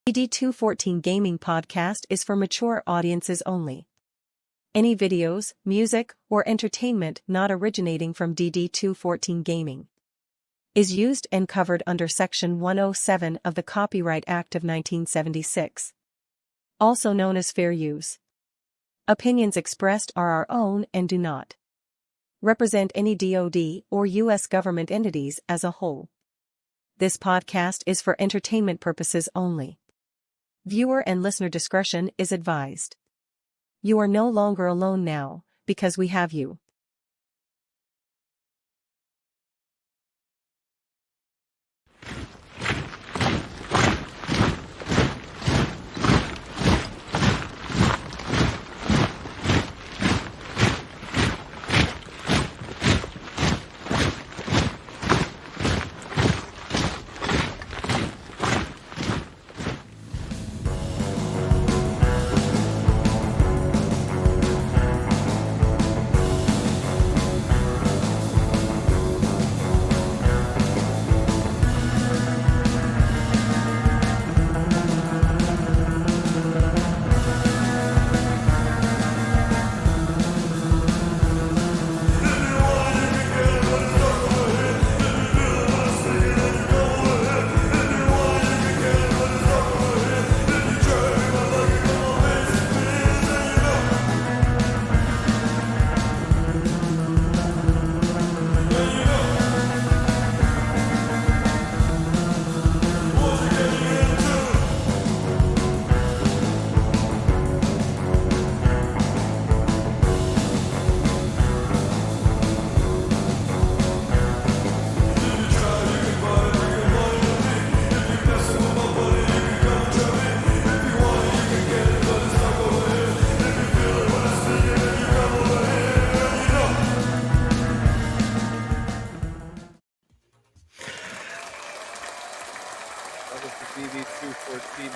DD214 Gaming Podcast is for mature audiences only. Any videos, music, or entertainment not originating from DD214 Gaming is used and covered under Section 107 of the Copyright Act of 1976, also known as fair use. Opinions expressed are our own and do not represent any DoD or U.S. government entities as a whole. This podcast is for entertainment purposes only. Viewer and listener discretion is advised. You are no longer alone now, because we have you.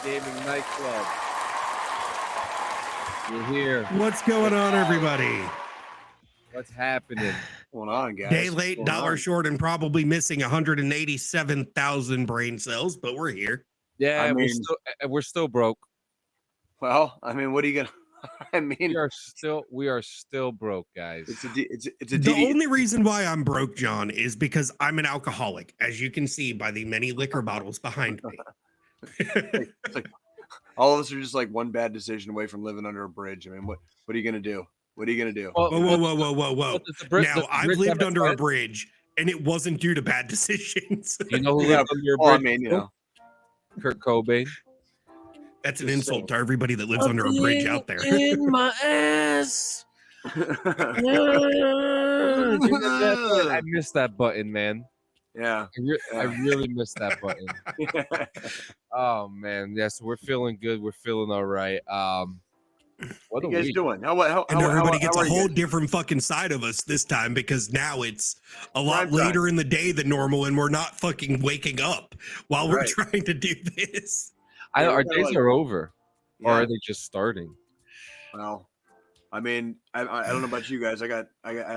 Gaming nightclub. You're here. What's going on, everybody? What's happening? What's going on, guys? Day late, dollar short, and probably missing 187,000 brain cells, but we're here. Yeah, I mean, we're still broke. Well, I mean, what are you gonna? I mean, we are still broke, guys. It's a the only reason why I'm broke, John, is because I'm an alcoholic, as you can see by the many liquor bottles behind me. it's like all of us are just like one bad decision away from living under a bridge. I mean, what are you gonna do? What are you gonna do? Whoa. Now, I've lived under a bridge, and it wasn't due to bad decisions. You know who lived under a bridge? I mean, you know, Kurt Cobain. That's an insult to everybody that lives under a bridge out there. In my ass. I missed that button, man. Yeah. I really missed that button. Oh man, yes, we're feeling good. We're feeling all right. What are you guys doing? And everybody gets a whole different fucking side of us this time, because now it's a lot later in the day than normal, and we're not fucking waking up while we're trying to do this. Our days are over, or are they just starting? Well, I mean, I don't know about you guys. I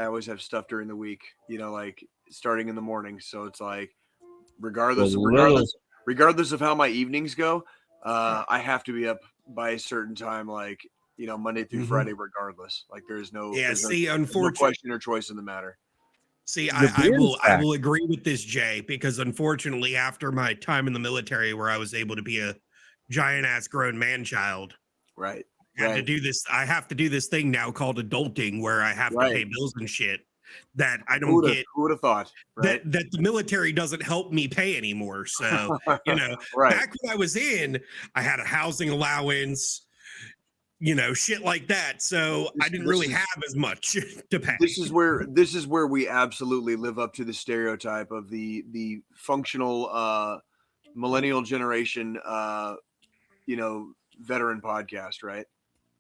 always have stuff during the week, you know, like starting in the morning. So it's like, regardless of how my evenings go, I have to be up by a certain time, like, you know, Monday through Friday, regardless. Like there's no no question or choice in the matter. See, I will agree with this, Jay, because unfortunately, after my time in the military, where I was able to be a giant ass grown man child, right? I have to do this thing now called adulting, where I have to pay bills and shit that I don't get. Who would have thought? Right? That the military doesn't help me pay anymore. So, you know, back when I was in, I had a housing allowance, you know, shit like that. So I didn't really have as much to pay. This is where we absolutely live up to the stereotype of the functional millennial generation, you know, veteran podcast, right?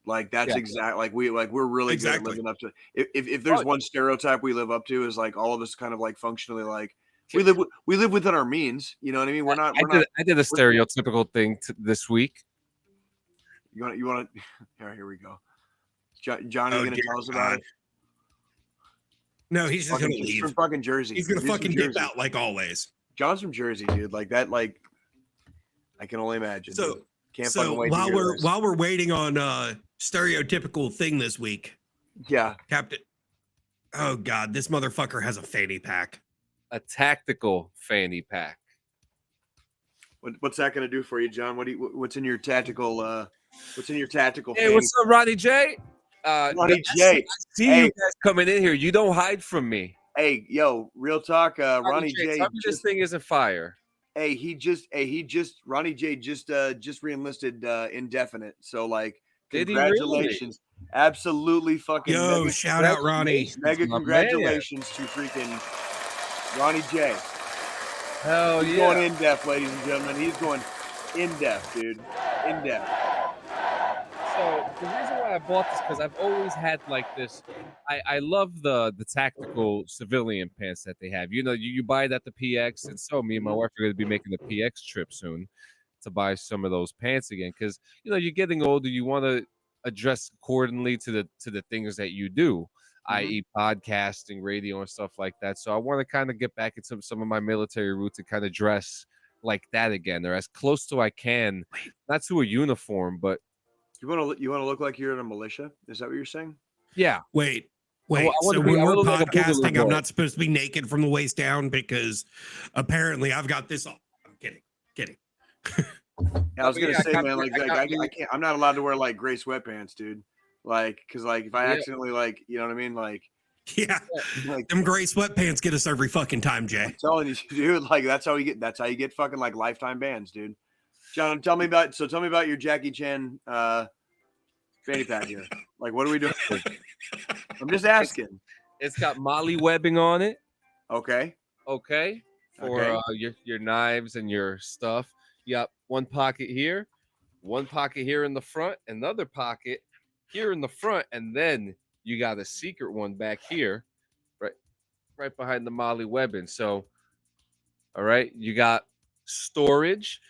Like that's exactly we're really good at living up to. If there's one stereotype we live up to, is like all of us kind of like functionally like we live within our means. You know what I mean? I did a stereotypical thing this week. You want to? Here we go. Johnny, you gonna tell us about it? No, he's just gonna leave. From fucking Jersey. He's gonna fucking dip out like always. John's from Jersey, dude. Like that. Like I can only imagine. So Can't So fucking wait while to hear we're this. while we're waiting on stereotypical thing this week, Yeah. Captain. Oh God, this motherfucker has a fanny pack. A tactical fanny pack. What's that going to do for you, John? What's in your tactical? What's in your tactical? Hey, fanny? what's up, Ronnie J? Ronnie J. I see you guys coming in here. You don't hide from me. Hey, yo, real talk. Ronnie J. Tell me this thing isn't fire. Hey, Ronnie J. just reenlisted indefinite. So like, Did he really? congratulations. Absolutely fucking Yo, mega, shout out Ronnie. mega my congratulations to freaking Ronnie J. Hell He's yeah. going in depth, ladies and gentlemen. He's going in depth, dude. In depth. So the reason why I bought this because I've always had like this. I love the tactical civilian pants that they have. You know, you buy it at the PX, and so me and my wife are going to be making the PX trip soon to buy some of those pants again because you know you're getting older. You want to address accordingly to the things that you do, i.e., podcasting, radio, and stuff like that. So I want to kind of get back into some of my military roots and kind of dress like that again, or as close to I can, not to a uniform, but You want to look like you're in a militia? Is that what you're saying? yeah. Wait. I So wanna be- when I we're wanna look like a podcasting, boogaloo I'm boy. not supposed to be naked from the waist down because apparently I've got this. I'm kidding. I was gonna Yeah, say, man, like I I can't. I'm not allowed to wear like gray sweatpants, dude. Like, cause like if I Yeah. accidentally like, you know what I mean, like, Yeah, like them gray sweatpants get us every fucking time, Jay. I'm telling you, dude. Like that's how you get fucking like lifetime bans, dude. John, tell me about your Jackie Chan fanny pack here. Like, what are we doing? I'm just asking. It's got molly webbing on it. Okay. Okay. For Okay. your knives and your stuff. You got one pocket here in the front, another pocket here in the front, and then you got a secret one back here, right behind the molly webbing. So, all right, you got storage.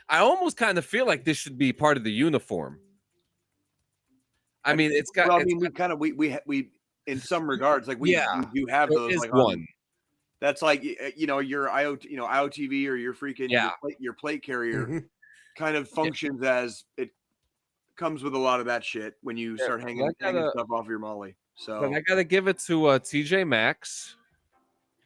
I almost kind of feel like this should be part of the uniform. I mean, it's got. Well, I it's mean, we kind of we in some regards, like we do have there those is like one. that's like you know your IOTV or your freaking your plate carrier kind of functions as it comes with a lot of that shit when you start hanging stuff off your molly. So But I gotta give it to TJ Maxx.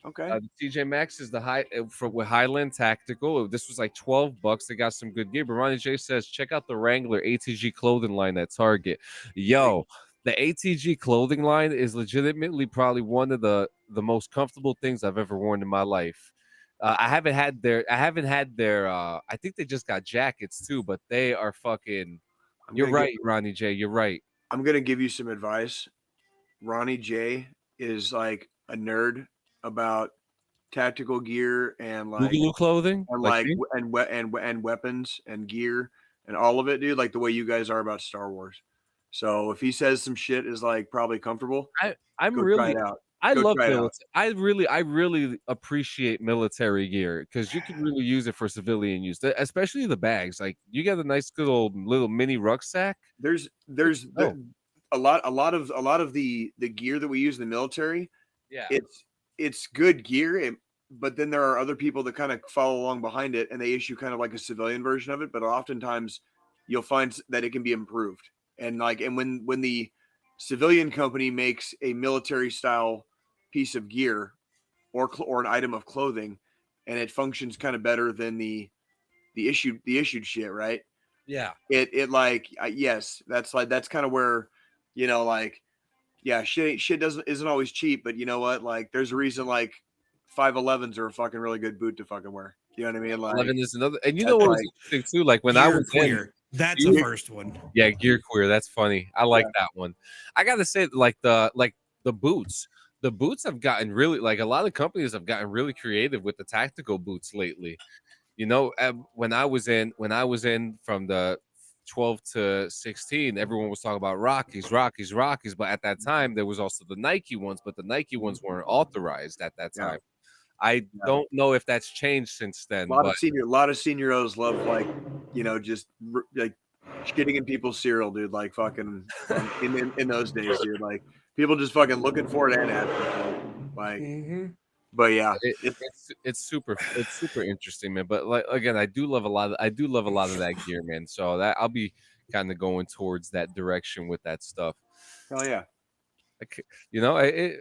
okay. The TJ Maxx is with Highland Tactical. This was like $12. They got some good gear. But Ronnie J says, check out the Wrangler ATG clothing line at Target. Yo, the ATG clothing line is legitimately probably one of the most comfortable things I've ever worn in my life. I haven't had their. I think they just got jackets too, but they are fucking. You're right, Ronnie J. You're right. I'm gonna give you some advice. Ronnie J is like a nerd about tactical gear and like Boogaloo clothing and and weapons and gear and all of it, dude. Like the way you guys are about Star Wars. So if he says some shit is like probably comfortable, I'm go really. try it out. I love try it out. military. I really appreciate military gear because you can really use it for civilian use, especially the bags. Like you get a nice good old little mini rucksack. There's a lot of the gear that we use in the military. Yeah, it's good gear, but then there are other people that kind of follow along behind it, and they issue kind of like a civilian version of it. But oftentimes, you'll find that it can be improved. And when the civilian company makes a military style piece of gear or an item of clothing, and it functions kind of better than the issued shit, right? yeah. It like yes, that's kind of where, you know, like yeah, shit isn't always cheap, but you know what? Like there's a reason like 511s are a fucking really good boot to fucking wear. You know what I mean? Like 11 is another, and you know what was interesting too? Like when I was queer. That's the first one. Yeah, gear queer. That's funny. I like that one. I gotta say, like the boots. The boots have gotten really like a lot of companies have gotten really creative with the tactical boots lately. You know, when I was in from the 12 to 16, everyone was talking about Rockies. But at that time, there was also the Nike ones, but the Nike ones weren't authorized at that time. I don't know if that's changed since then. A lot of senioros love like, you know, just like shitting in people's cereal, dude. Like fucking in those days, dude. Like people just fucking looking for it and asking for it. Like But yeah, it's super interesting, man. But like again, I do love a lot of that gear, man. So that I'll be kind of going towards that direction with that stuff. hell yeah. You know, I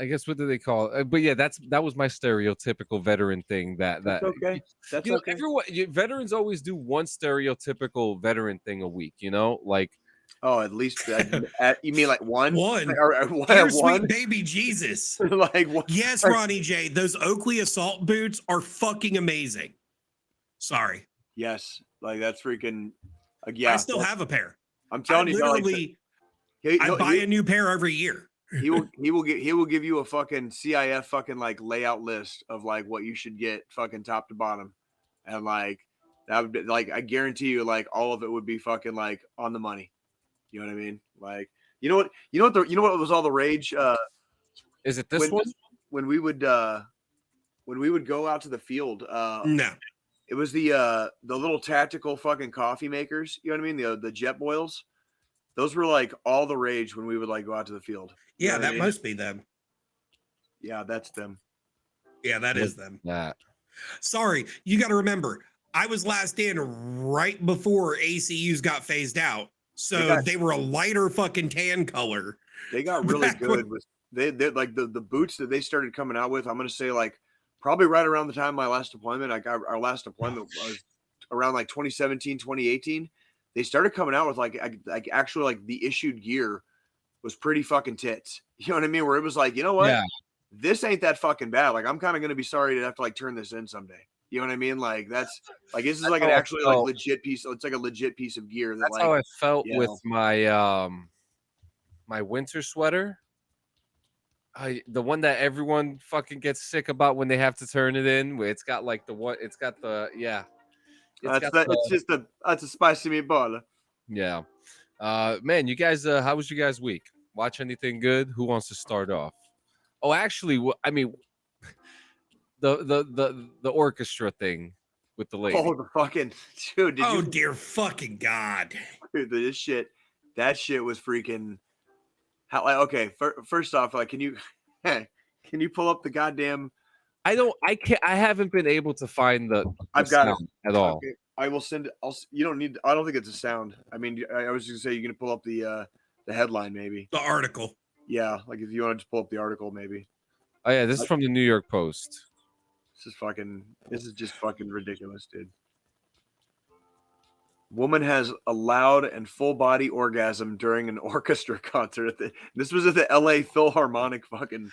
guess what do they call it? But yeah, that was my stereotypical veteran thing. That's okay. That's you know, okay. Veterans always do one stereotypical veteran thing a week. You know, like at least you mean like one? Dear one? sweet baby Jesus. Like what? Yes, Ronnie J. Those Oakley assault boots are fucking amazing. Sorry. Yes, like that's freaking. Yeah, I still have a pair. I'm telling you, literally, I buy a new pair every year. He will give you a fucking CIF fucking like layout list of like what you should get fucking top to bottom, and like that would be like I guarantee you like all of it would be fucking like on the money. You know what I mean? Like you know what was all the rage? Is it this one? When we would go out to the field? No. It was the little tactical fucking coffee makers. You know what I mean? The jet boils. Those were like all the rage when we would like go out to the field. Yeah, that must be them. Yeah, that's them. Yeah, that is them. Yeah. Sorry, you got to remember, I was last in right before ACUs got phased out, so they were a lighter fucking tan color. They got really good with they like the boots that they started coming out with. I'm gonna say like probably right around the time of my last deployment. Our last deployment was around like 2017, 2018. They started coming out with like actually like the issued gear was pretty fucking tits. You know what I mean? Where it was like, you know what? Yeah. This ain't that fucking bad. Like I'm kind of gonna be sorry to have to like turn this in someday. You know what I mean? Like that's like this is like an actually like legit piece. It's like a legit piece of gear. That's like, how I felt with my my winter sweater. The one that everyone fucking gets sick about when they have to turn it in. Where it's got like it's got the That's a spicy meatball. Yeah. Man, you guys, how was you guys' week? Watch anything good? Who wants to start off? Oh, actually, I mean, the orchestra thing with the lady. Oh, the fucking dude! Dear fucking God, dude, that shit was freaking. How? Okay, first off, like, can you pull up the goddamn? I can't. I haven't been able to find the I've got it at all. Okay. I will send it. You don't need. I don't think it's a sound. I mean, I was just gonna say you're gonna pull up the headline, maybe the article. Yeah, like if you want to just pull up the article, maybe. Oh yeah, this is from the New York Post. This is just fucking ridiculous, dude. Woman has a loud and full body orgasm during an orchestra concert. This was at the LA Philharmonic fucking.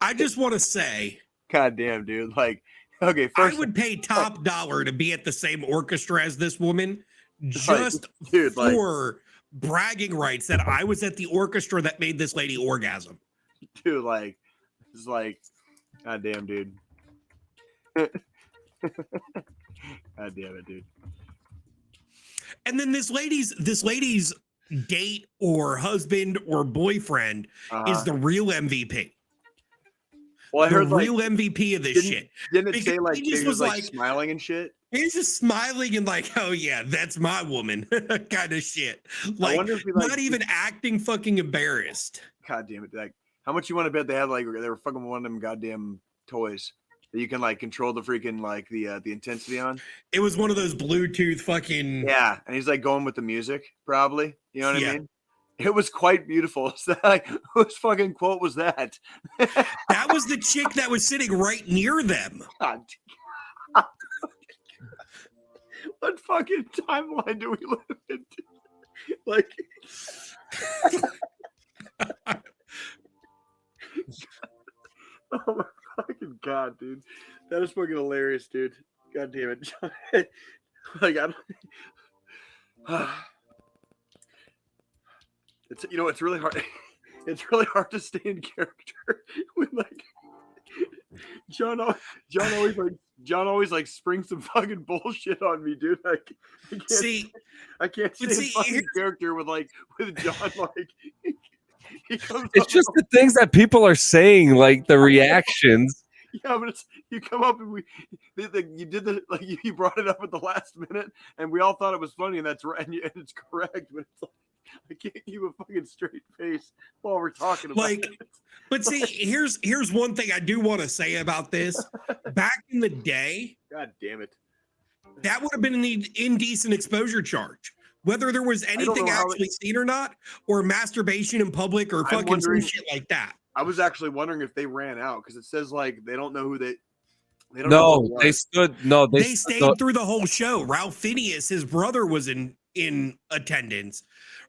I just want to say, God damn, dude. Like, okay, first I would pay top dollar to be at the same orchestra as this woman, just for bragging rights that I was at the orchestra that made this lady orgasm. Dude, like, it's like, god damn, dude. God damn it, dude. And then this lady's date or husband or boyfriend is the real MVP. Well, I heard real MVP of this shit. Didn't it say like he just was like smiling and shit? He's just smiling and like, oh yeah, that's my woman, kind of shit. Like, not even acting fucking embarrassed. God damn it! Like, how much you want to bet they had? Like, they were fucking one of them goddamn toys that you can like control the freaking like the intensity on. It was one of those Bluetooth fucking. Yeah, and he's like going with the music, probably. You know what I mean? It was quite beautiful. Like, whose fucking quote was that? That was the chick that was sitting right near them. God. What fucking timeline do we live in? Like, oh my fucking God, dude. That is fucking hilarious, dude. God damn it. Like, I don't. It's it's really hard. It's really hard to stay in character when like John always like springs some fucking bullshit on me, dude. I can't stay in fucking character with John. Like it's just the things that people are saying, like the reactions. Yeah, but you come up and you did you brought it up at the last minute, and we all thought it was funny, and that's right, and it's correct, but it's like. I can't keep a fucking straight face while we're talking about Like, it. but see, here's one thing I do want to say about this. Back in the day, God damn it. that would have been an indecent exposure charge. Whether there was anything know how actually seen or not, or masturbation in public, or fucking some shit like that. I was actually wondering if they ran out because it says like they don't know who they. They don't know No, who it they was. stood. No, They stayed through the whole show. Ralph Phineas, his brother, was in attendance.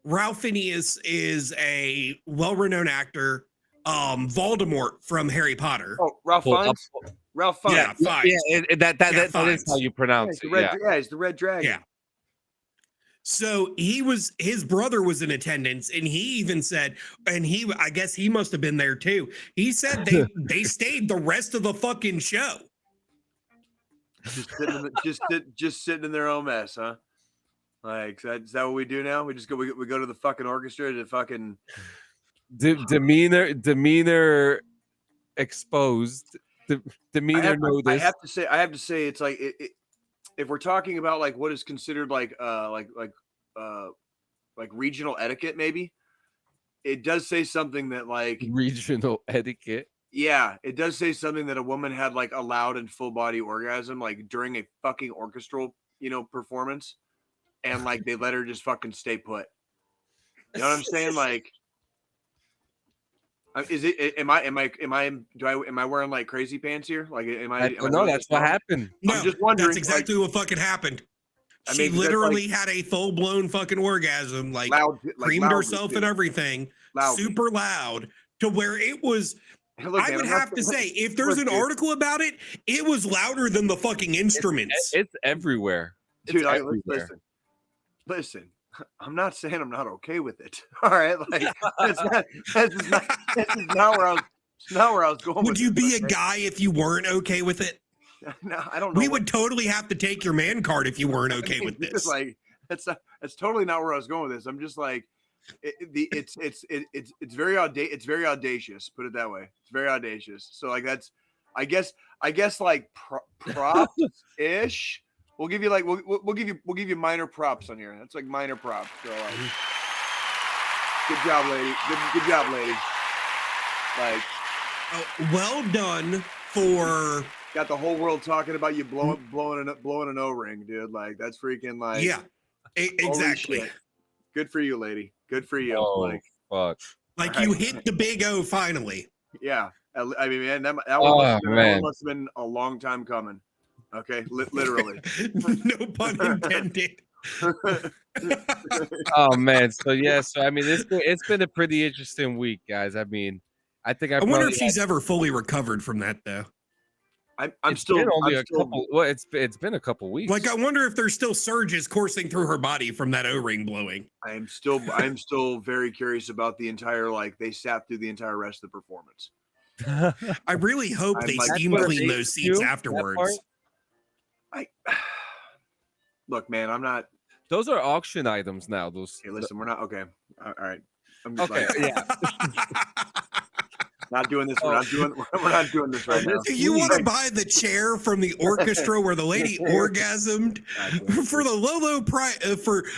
Ralph Phineas is a well-renowned actor. Voldemort from Harry Potter. Oh, Ralph Fiennes. Ralph Fiennes. Yeah, Fiennes. Yeah, that is how you pronounce it. Yeah, he's the Red Dragon. Yeah. So his brother was in attendance, and he even said, and I guess he must have been there too. He said they stayed the rest of the fucking show. Just sitting in their own mess, huh? Like is that what we do now? We just go we go to the fucking orchestra to fucking demeanor exposed. Demeanor noticed. I have to say it's like if we're talking about like what is considered like regional etiquette, maybe it does say something that like regional etiquette. Yeah, it does say something that a woman had like a loud and full body orgasm like during a fucking orchestral, performance, and like they let her just fucking stay put. You know what I'm saying? Like, is it? Am I wearing like crazy pants here? Like, No, that's what happened. No, I'm just wondering. That's exactly what fucking happened. She literally had a full blown fucking orgasm, like creamed herself and everything, super loud, to where it was. I would have to say, if there's an article about it, it was louder than the fucking instruments. It's everywhere. Dude, listen. I'm not saying I'm not okay with it. All right, like that's not where I was going. Would you be a guy if you weren't okay with it? No, I don't know. We would totally have to take your man card if you weren't okay with this. Like that's totally not where I was going with this. I'm just like it's very audacious. Put it that way. It's very audacious. So like that's I guess like props ish. We'll give you like we'll give you minor props on here. That's like minor props. So like, good job, lady. Good job, lady. Like, well done for. Got the whole world talking about you blowing an O-ring, dude. Like that's freaking like. Yeah, exactly. Good for you, lady. Good for you. Oh, like fuck. Like you hit the big O finally. Yeah, I mean, man, that one must have been a long time coming. Okay, literally. No pun intended. Oh man, so I mean, it's been a pretty interesting week, guys. I mean, I think I wonder if she's ever fully recovered from that, though. It's been a couple weeks. Like, I wonder if there's still surges coursing through her body from that O-ring blowing. I'm still very curious about the entire, like, they sat through the entire rest of the performance. I really hope they steam clean those seats afterwards. Look, man, I'm not. Those are auction items now. Those. Hey, listen, we're not okay. All right. I'm just okay. Yeah. Not doing this. We're not doing this right now. Do you want to buy the chair from the orchestra where the lady orgasmed for the low price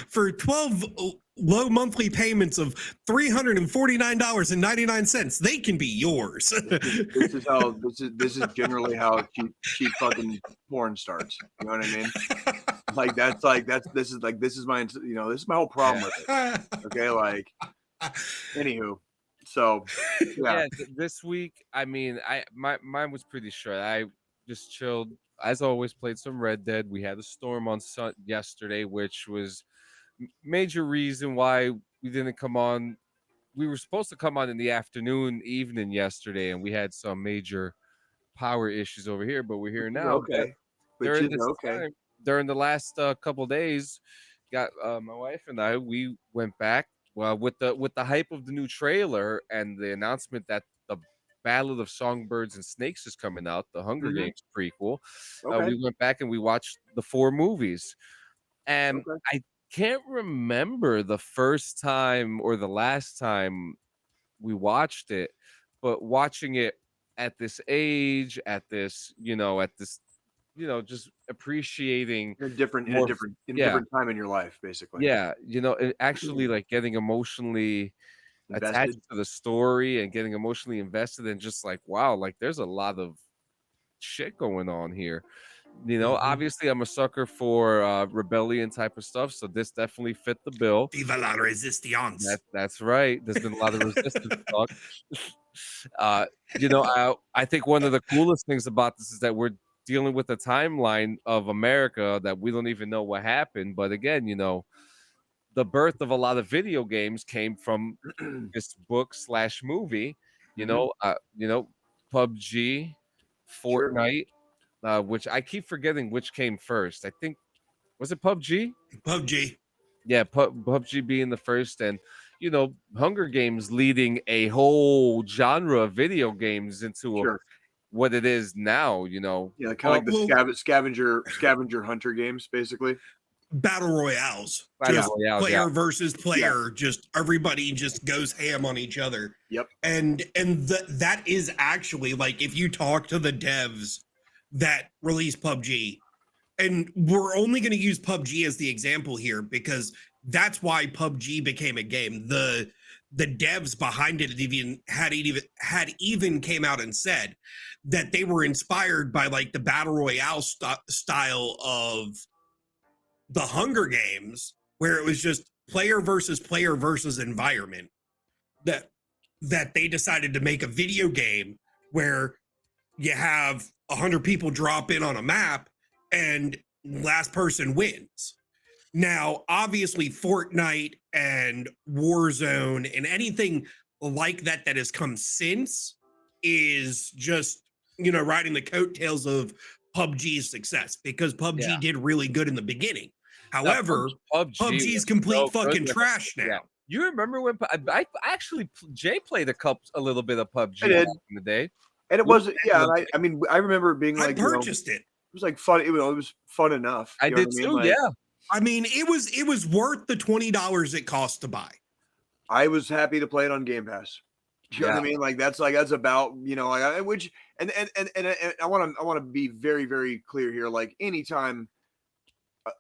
for 12 low monthly payments of $349.99? They can be yours. This is generally how cheap fucking porn starts. You know what I mean? Like this is my whole problem with it. Okay, like anywho. So yeah, this week, I mean, mine was pretty short. I just chilled, as always, played some Red Dead. We had a storm on yesterday, which was major reason why we didn't come on. We were supposed to come on in the evening yesterday, and we had some major power issues over here, but we're here now. Okay. During the last couple days, got my wife and I, we went back. Well, with the hype of the new trailer and the announcement that the Battle of Songbirds and Snakes is coming out, the Hunger Games prequel, we went back and we watched the 4 movies. And I can't remember the first time or the last time we watched it, but watching it at this age, at this just appreciating in a different more. Yeah, different time in your life, basically. yeah, and actually like getting emotionally attached Invested. to the story and getting emotionally invested and just like, wow, like there's a lot of shit going on here. Obviously I'm a sucker for rebellion type of stuff, so this definitely fit the bill. Viva la resistance. That's right. There's been a lot of resistance talk. I think one of the coolest things about this is that we're dealing with a timeline of America that we don't even know what happened. But again, the birth of a lot of video games came from this book/movie. PUBG, Sure. Fortnite, which I keep forgetting which came first. I think was it PUBG? PUBG. Yeah, PUBG being the first, and Hunger Games leading a whole genre of video games into Sure. what it is now. Yeah, kind of like the scavenger hunter games, basically. Battle royales, Battle just royales, player yeah. versus player, just everybody just goes ham on each other. Yep. And that is actually, like, if you talk to the devs that release PUBG, and we're only going to use PUBG as the example here because that's why PUBG became a game. The devs behind it had even came out and said that they were inspired by like the battle royale style of the Hunger Games, where it was just player versus environment. That they decided to make a video game where you have 100 people drop in on a map and last person wins. Now, obviously, Fortnite and Warzone and anything like that has come since is just, riding the coattails of PUBG's success because PUBG did really good in the beginning. However, PUBG's complete fucking trash now. Yeah. You remember when I actually Jay played a little bit of PUBG I did. back in the day, and it wasn't. Yeah, and I mean, I remember it being like, I purchased it. It was like fun. It was fun enough. I did too. Yeah, I mean, it was worth the $20 it cost to buy. I was happy to play it on Game Pass. You know what I mean? Like that's about which and I want to be very, very clear here. Like anytime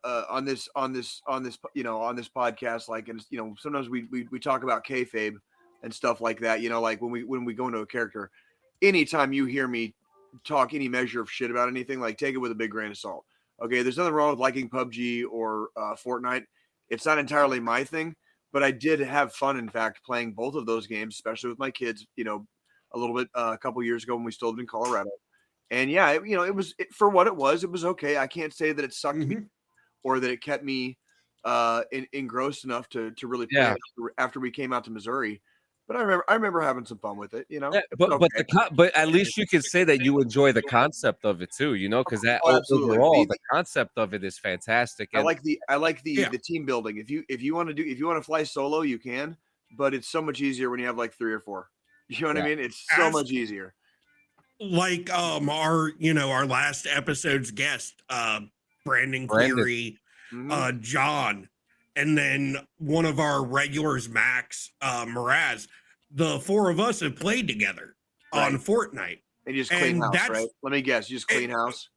on this podcast, like, and sometimes we talk about kayfabe and stuff like that. Like when we go into a character, anytime you hear me talk any measure of shit about anything, like take it with a big grain of salt. Okay, there's nothing wrong with liking PUBG or Fortnite. It's not entirely my thing, but I did have fun, in fact, playing both of those games, especially with my kids. A little bit a couple years ago when we still lived in Colorado, and yeah, it was for what it was. It was okay. I can't say that it sucked me or that it kept me engrossed enough to really play it after we came out to Missouri. But I remember having some fun with it, Yeah, but at least you can say that you enjoy the concept of it too, because that overall the concept of it is fantastic. And I like the team building. If you want to fly solo, you can, but it's so much easier when you have like 3 or 4. You know what I mean? It's so much easier. Like our last episode's guest, Brandon Cleary, John, and then one of our regulars, Max, Mraz. The 4 of us have played together on Fortnite. And you just clean house, right? Let me guess, you just clean house.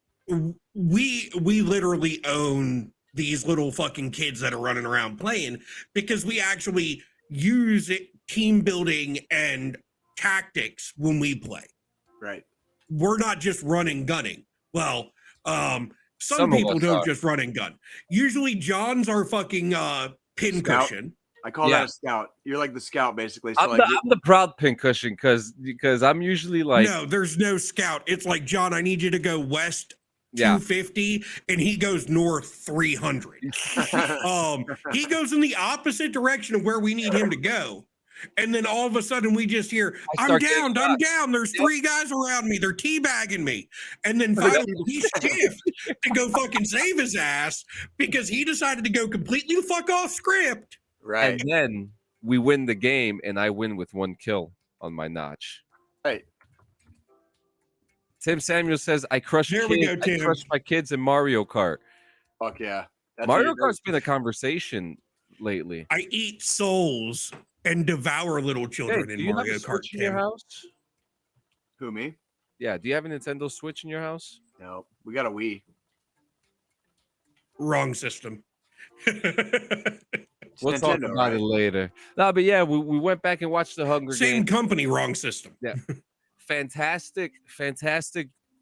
We literally own these little fucking kids that are running around playing because we actually use team building and tactics when we play. Right. We're not just running gunning. Well, some people don't just run and gun. Usually John's our fucking pincushion. I call that a scout. You're like the scout, basically. So I'm the proud pincushion because I'm usually like, no, there's no scout. It's like, John, I need you to go west 250, and he goes north 300. He goes in the opposite direction of where we need him to go. And then all of a sudden we just hear, I'm down. There's 3 guys around me. They're teabagging me. And then finally he shifts to go fucking save his ass because he decided to go completely the fuck off script. Right. And then we win the game and I win with 1 kill on my notch. Right. Tim Samuel says, I crushed my kids in Mario Kart. Fuck yeah. Mario Kart's been a conversation lately. I eat souls and devour little children in Mario Kart. In your house? Who, me? Yeah. Do you have a Nintendo Switch in your house? No, we got a Wii. Wrong system. It's We'll talk Nintendo, about right? it later. No, but yeah, we went back and watched the Hunger Same Games. company, wrong system. Yeah, fantastic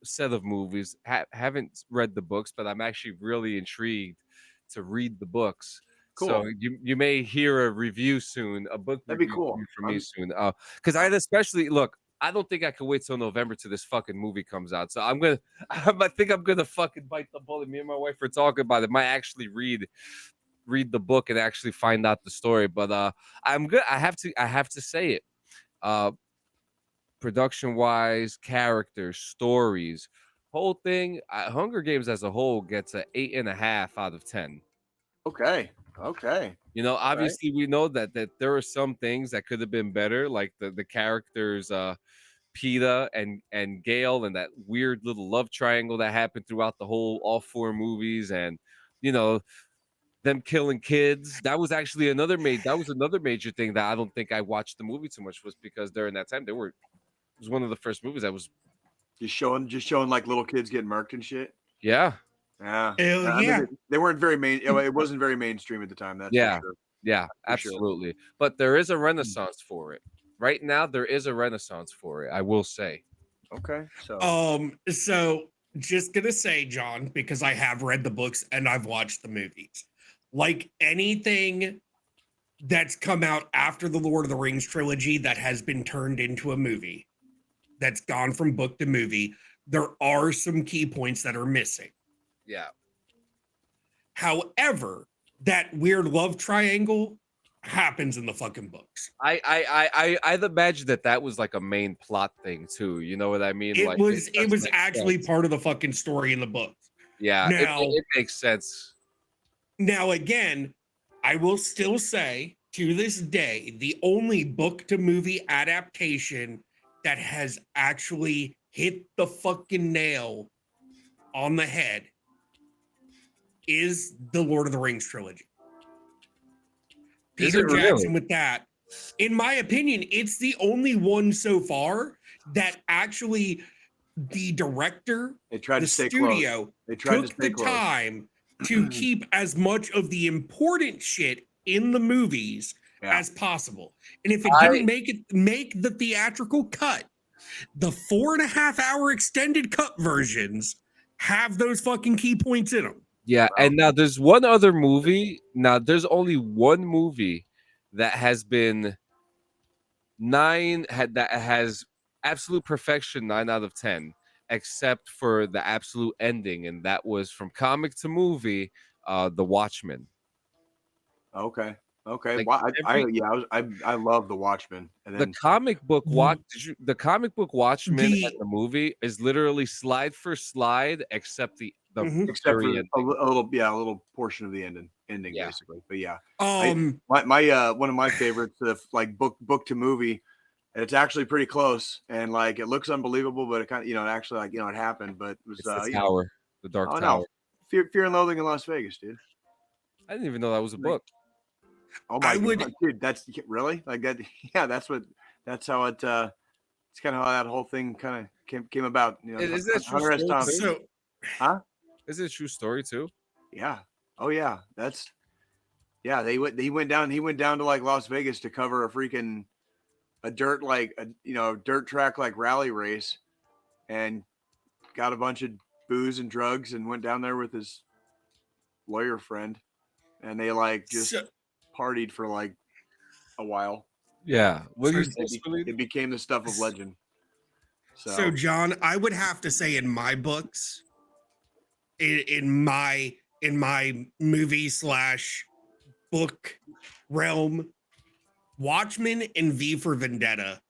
set of movies. Haven't read the books, but I'm actually really intrigued to read the books. So Cool. you may hear a review soon, a book That'd be review cool. from me soon. Because I'd especially look. I don't think I can wait till November till this fucking movie comes out. So I think I'm gonna fucking bite the bullet. Me and my wife are talking about it. Might actually read the book and actually find out the story. But I'm good. I have to say it. Uh, production wise, characters, stories, whole thing. Hunger Games as a whole gets a 8.5 out of 10. Okay. Okay. You know, Right. obviously we know that there are some things that could have been better, like the characters Peta and Gale and that weird little love triangle that happened throughout the whole all four movies, and you know them killing kids. That was actually another major thing that I don't think I watched the movie too much, was because during that time it was one of the first movies that was Just showing like little kids getting murked and shit. yeah. Yeah. Hell I yeah. mean, they weren't very main. It wasn't very mainstream at the time. That's Yeah. for sure. Yeah, For sure. absolutely. But there is a renaissance for it. Right now, there is a renaissance for it, I will say. Okay. So just gonna say, John, because I have read the books and I've watched the movies. Like anything that's come out after the Lord of the Rings trilogy that has been turned into a movie, that's gone from book to movie, there are some key points that are missing. Yeah. However, that weird love triangle happens in the fucking books. I'd imagine that was like a main plot thing too. You know what I mean? It Like was does make actually sense. part of the fucking story in the books. Yeah, Now- it makes sense. Now, again, I will still say to this day, the only book to movie adaptation that has actually hit the fucking nail on the head is the Lord of the Rings trilogy. Is Peter it really? Jackson with that. In my opinion, it's the only one so far that actually the director, They tried the to stay studio close. They tried to took stay the close. time to keep as much of the important shit in the movies Yeah. as possible. And if it I- didn't make the theatrical cut, the 4.5 hour extended cut versions have those fucking key points in them. Yeah, and now there's one other movie. Now there's only one movie that has been that has absolute perfection, 9 out of 10, except for the absolute ending, and that was from comic to movie, The Watchmen. Okay. Okay. Like, I love the Watchmen. And The then comic book Watchmen The- and the movie is literally slide for slide, except the Mhm. except for very end. a little portion of the ending Yeah. basically. But yeah, Um, my one of my favorites, like book to movie, and it's actually pretty close, and like it looks unbelievable, but it kind of actually like it happened, but it was It's the Tower, the Dark Tower. Fear and Loathing in Las Vegas, dude. I didn't even know that was a book. Oh my I would- god, dude, that's really like that. Yeah, that's how it. It's kind of how that whole thing kind of came about. Is that true Hunter S. story Thompson. too? so Is it a true story too? Yeah. Oh yeah. He went down to like Las Vegas to cover a dirt track like rally race, and got a bunch of booze and drugs and went down there with his lawyer friend, and they like just So- partied for like a while. Yeah. What So you it say, Spilly? It became the stuff of legend. So, John, I would have to say in my books, in my movie / book realm, Watchmen and V for Vendetta,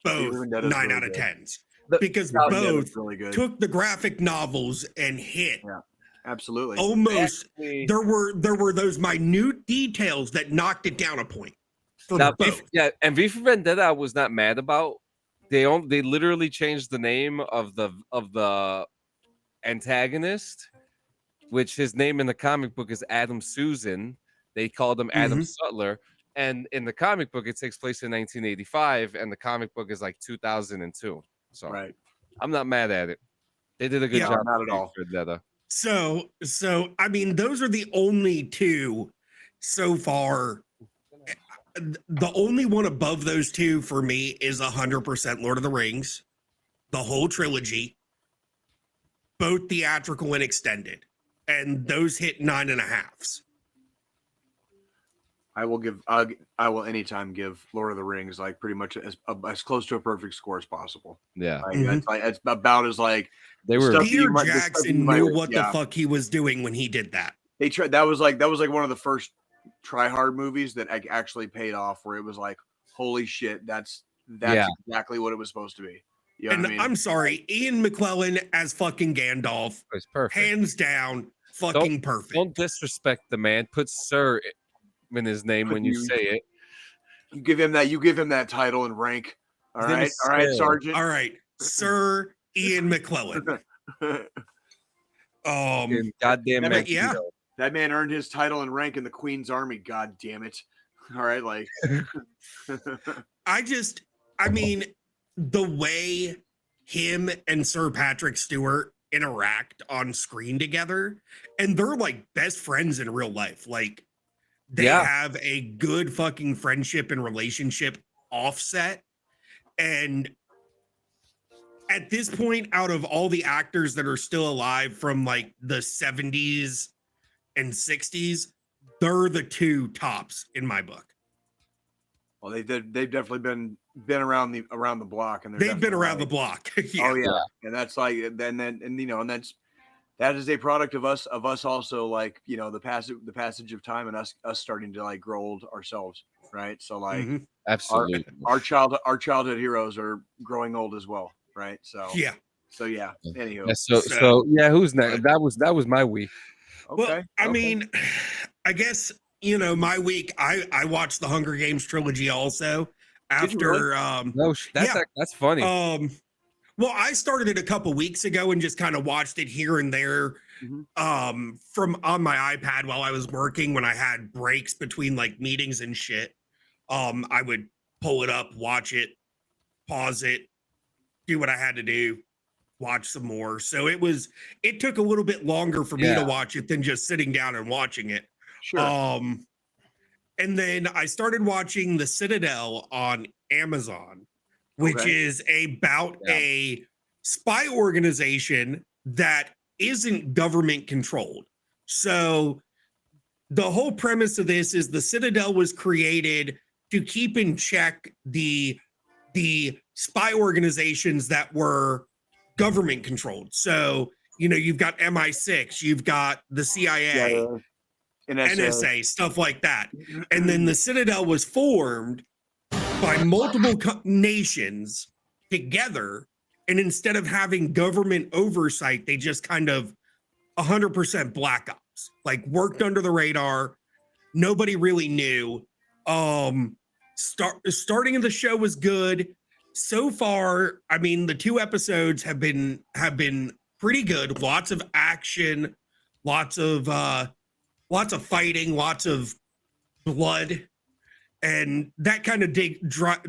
both Vendetta's 9 really out of good. 10s, The- because Vendetta's both really good. took the graphic novels and hit Absolutely. almost. Actually, There were those minute details that knocked it down a point. For now, both. and V for Vendetta, I was not mad about. They literally changed the name of the antagonist, which his name in the comic book is Adam Susan. They called him Adam Sutler, and in the comic book, it takes place in 1985, and the comic book is like 2002. So Right. I'm not mad at it. They did a good Yeah, job. not at all. For Netta. So I mean, those are the only two so far. The only one above those two for me is 100% Lord of the Rings, the whole trilogy, both theatrical and extended, and those hit 9.5s. I will anytime give Lord of the Rings like pretty much as close to a perfect score as possible. Yeah, It's about as like they were. Peter Jackson knew what the fuck he was doing when he did that. They tried. That was like one of the first try hard movies that actually paid off. Where it was like, holy shit, that's exactly what it was supposed to be. You know and what I mean? I'm sorry, Ian McKellen as fucking Gandalf, It's perfect, hands down, fucking perfect. Don't disrespect the man. Put Sir in his name when you say it. You give him that title and rank. All right, Sergeant. All right, Sir Ian McKellen. Goddamn man. Yeah. That man earned his title and rank in the Queen's Army. God damn it! All right, like I mean, the way him and Sir Patrick Stewart interact on screen together, and they're like best friends in real life. Like they have a good fucking friendship and relationship offset. And at this point, out of all the actors that are still alive from like the 70s and 60s, they're the two tops in my book. Well, they've definitely been around the block, and they've been around the block. Yeah. Oh yeah, and that's like and that is a product of us also, like, you know, the passage of time and us starting to like grow old ourselves, right? So like absolutely, our childhood heroes are growing old as well, right? So yeah. Anywho, so yeah, who's next? That was my week. Okay. Well, I mean, I guess, you know, my week, I watched the Hunger Games trilogy also after really? No, that's funny. Well, I started it a couple weeks ago and just kind of watched it here and there from on my iPad while I was working when I had breaks between like meetings and shit. I would pull it up, watch it, pause it, do what I had to do, watch some more. So it took a little bit longer for me to watch it than just sitting down and watching it. Sure. And then I started watching The Citadel on Amazon, which is about a spy organization that isn't government controlled. So the whole premise of this is the Citadel was created to keep in check the spy organizations that were government controlled. So, you know, you've got MI6, you've got the CIA, NSA, stuff like that. And then the Citadel was formed by multiple nations together. And instead of having government oversight, they just kind of 100% black ops, like worked under the radar. Nobody really knew. Starting of the show was good. So far, I mean, the 2 episodes have been pretty good. Lots of action, lots of fighting, lots of blood. And that kind of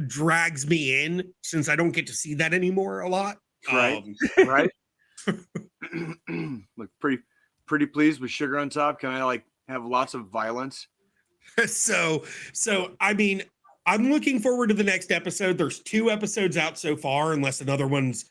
drags me in since I don't get to see that anymore a lot. Right. Right. Look pretty pleased with sugar on top. Can I like have lots of violence? So I mean, I'm looking forward to the next episode. There's 2 episodes out so far, unless another one's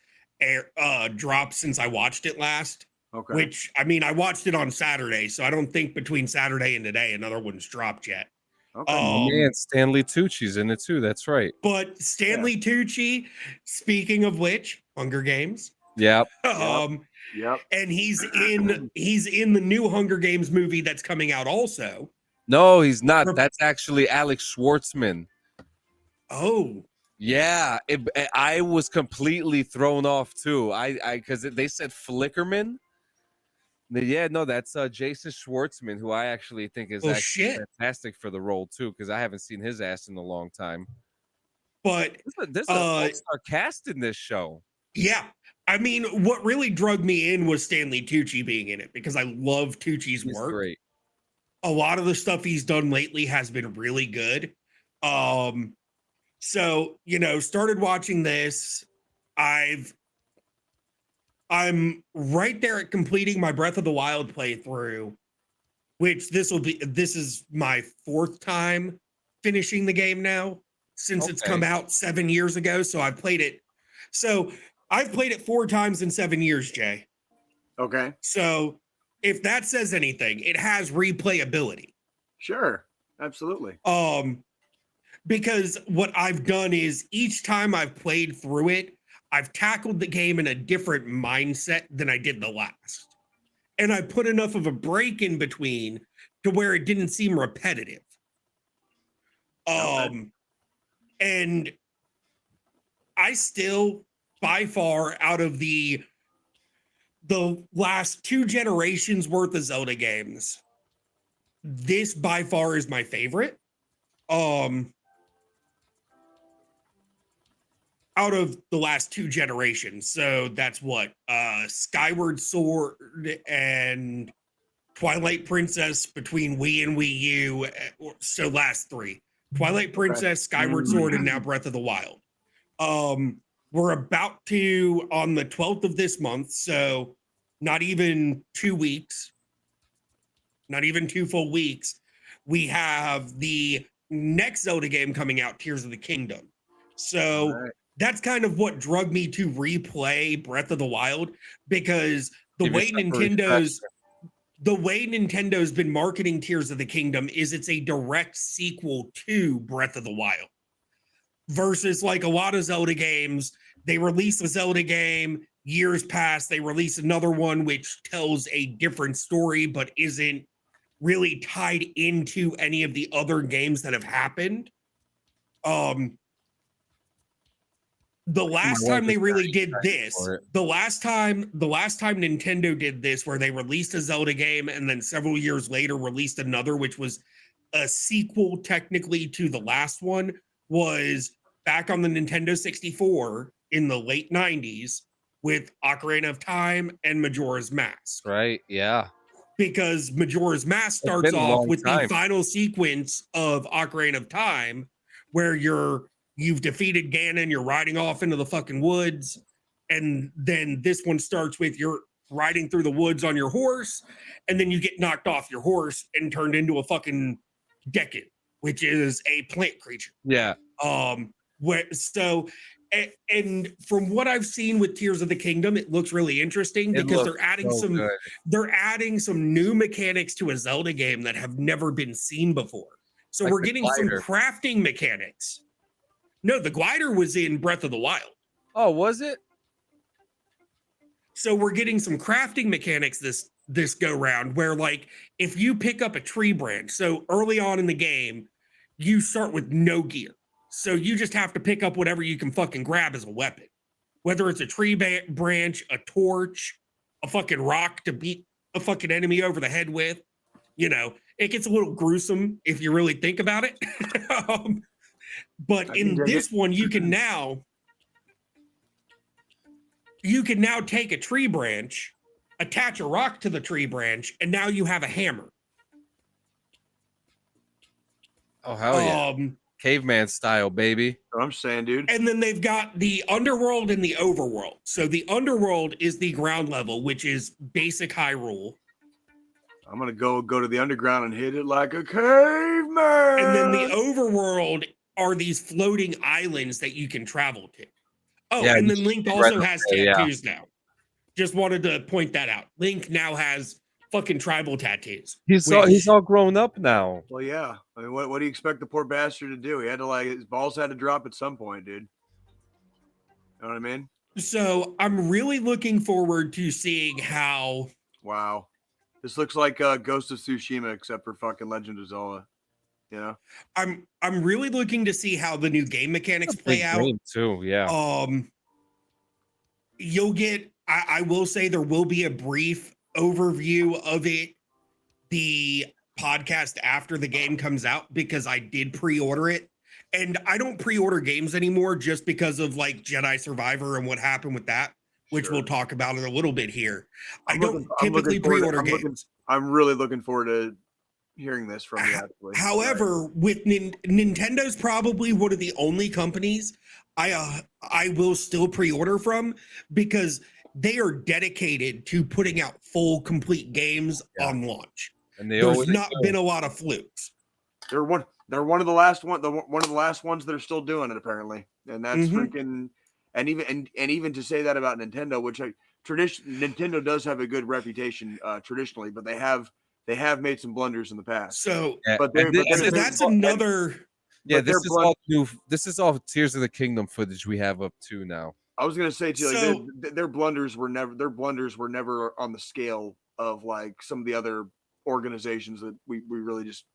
dropped since I watched it last. Okay. Which, I mean, I watched it on Saturday, so I don't think between Saturday and today another one's dropped yet. Okay. Man, Stanley Tucci's in it too. That's right. But Stanley Tucci, speaking of which, Hunger Games. Yep. Yep. And he's in the new Hunger Games movie that's coming out also. No, he's not. That's actually Alex Schwartzman. Oh. Yeah, I was completely thrown off too. Because they said Flickerman. Yeah, no, that's Jason Schwartzman, who I actually think is fantastic for the role too, because I haven't seen his ass in a long time. But there's an all-star cast in this show. Yeah, I mean, what really drug me in was Stanley Tucci being in it because I love Tucci's work. Great. A lot of the stuff he's done lately has been really good. So, you know, started watching this. I've I'm right there at completing my Breath of the Wild playthrough, which this is my 4th time finishing the game now since it's come out 7 years ago. So I've played it 4 times in 7 years, Jay. Okay. So if that says anything, it has replayability. Sure. Absolutely. Because what I've done is each time I've played through it, I've tackled the game in a different mindset than I did the last. And I put enough of a break in between to where it didn't seem repetitive. And I still, by far, out of the last 2 generations worth of Zelda games, this by far is my favorite. Out of the last 2 generations. So that's what Skyward Sword and Twilight Princess between Wii and Wii U. So last 3. Twilight Princess, Skyward Sword, and now Breath of the Wild. We're about to, on the 12th of this month, so not even 2 weeks, not even 2 full weeks, we have the next Zelda game coming out, Tears of the Kingdom. So that's kind of what drug me to replay Breath of the Wild, because the way Nintendo's been marketing Tears of the Kingdom is it's a direct sequel to Breath of the Wild. Versus like a lot of Zelda games, they release a Zelda game, years pass, they release another one which tells a different story but isn't really tied into any of the other games that have happened. The last time they really did this, the last time Nintendo did this, where they released a Zelda game and then several years later released another, which was a sequel technically to the last one, was back on the Nintendo 64 in the late 90s with Ocarina of Time and Majora's Mask. Right, yeah. Because Majora's Mask starts off with the final sequence of Ocarina of Time, where you've defeated Ganon, you're riding off into the fucking woods, and then this one starts with you're riding through the woods on your horse, and then you get knocked off your horse and turned into a fucking Deku, which is a plant creature. Yeah. And from what I've seen with Tears of the Kingdom, it looks really interesting because they're adding some new mechanics to a Zelda game that have never been seen before. So like we're getting some crafting mechanics. No, the glider was in Breath of the Wild. Oh, was it? So we're getting some crafting mechanics this go round, where like if you pick up a tree branch, so early on in the game, you start with no gear. So you just have to pick up whatever you can fucking grab as a weapon, whether it's a tree branch, a torch, a fucking rock to beat a fucking enemy over the head with. You know, it gets a little gruesome if you really think about it. But in this one, you can now take a tree branch, attach a rock to the tree branch, and now you have a hammer. Oh, hell yeah. Caveman style, baby. What I'm saying, dude. And then they've got the underworld and the overworld. So the underworld is the ground level, which is basic Hyrule. I'm gonna go to the underground and hit it like a caveman. And then the overworld are these floating islands that you can travel to. Oh, yeah, and then Link also has tattoos now. Just wanted to point that out. Link now has fucking tribal tattoos. He's all grown up now. Well, yeah. I mean, what do you expect the poor bastard to do? He had to his balls had to drop at some point, dude. You know what I mean? So I'm really looking forward to seeing how. Wow, this looks like Ghost of Tsushima, except for fucking Legend of Zelda. You know, I'm really looking to see how the new game mechanics play out too. Yeah. You'll get. I will say there will be a brief overview of it, the podcast after the game comes out, because I did pre-order it, and I don't pre-order games anymore just because of like Jedi Survivor and what happened with that, which we'll talk about in a little bit here. I don't typically pre-order games. I'm really looking forward to hearing this from you. Actually, however, with Nintendo's probably one of the only companies I will still pre-order from, because they are dedicated to putting out full, complete games on launch. And there's not been a lot of flukes. They're one of the last one of the last ones that are still doing it apparently, and that's freaking. And even to say that about Nintendo, which Nintendo does have a good reputation traditionally, but they have made some blunders in the past. So, that's another. Yeah, this is all new. This is all Tears of the Kingdom footage we have up to now. I was gonna say too, like their blunders were never on the scale of like some of the other organizations that we really just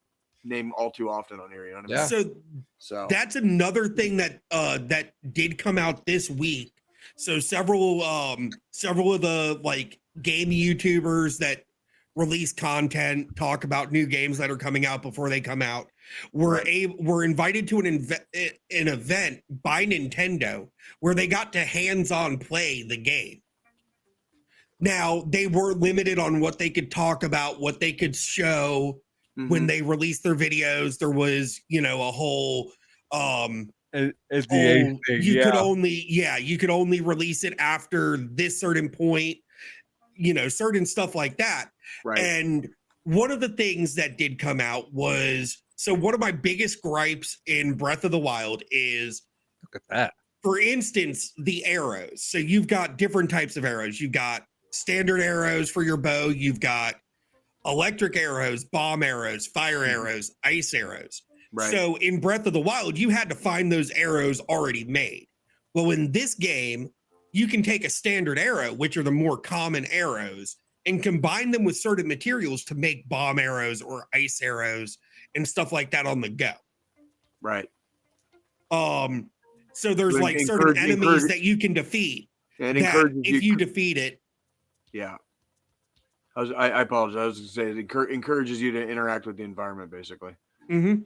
name all too often on here. You know what I mean? So that's another thing that that did come out this week. So several of the like game YouTubers that release content, talk about new games that are coming out before they come out, were invited to an event by Nintendo where they got to hands-on play the game. Now, they were limited on what they could talk about, what they could show when they released their videos. There was, a whole you could only release it after this certain point, certain stuff like that. Right. And one of the things that did come out was, so one of my biggest gripes in Breath of the Wild is, look at that. For instance, the arrows. So you've got different types of arrows. You've got standard arrows for your bow. You've got electric arrows, bomb arrows, fire arrows, ice arrows. Right. So in Breath of the Wild, you had to find those arrows already made. Well, in this game, you can take a standard arrow, which are the more common arrows, and combine them with certain materials to make bomb arrows or ice arrows and stuff like that on the go. Right. So there's like certain enemies that you can defeat. And if you defeat it. Yeah. I apologize. I was going to say it encourages you to interact with the environment, basically. Mm-hmm.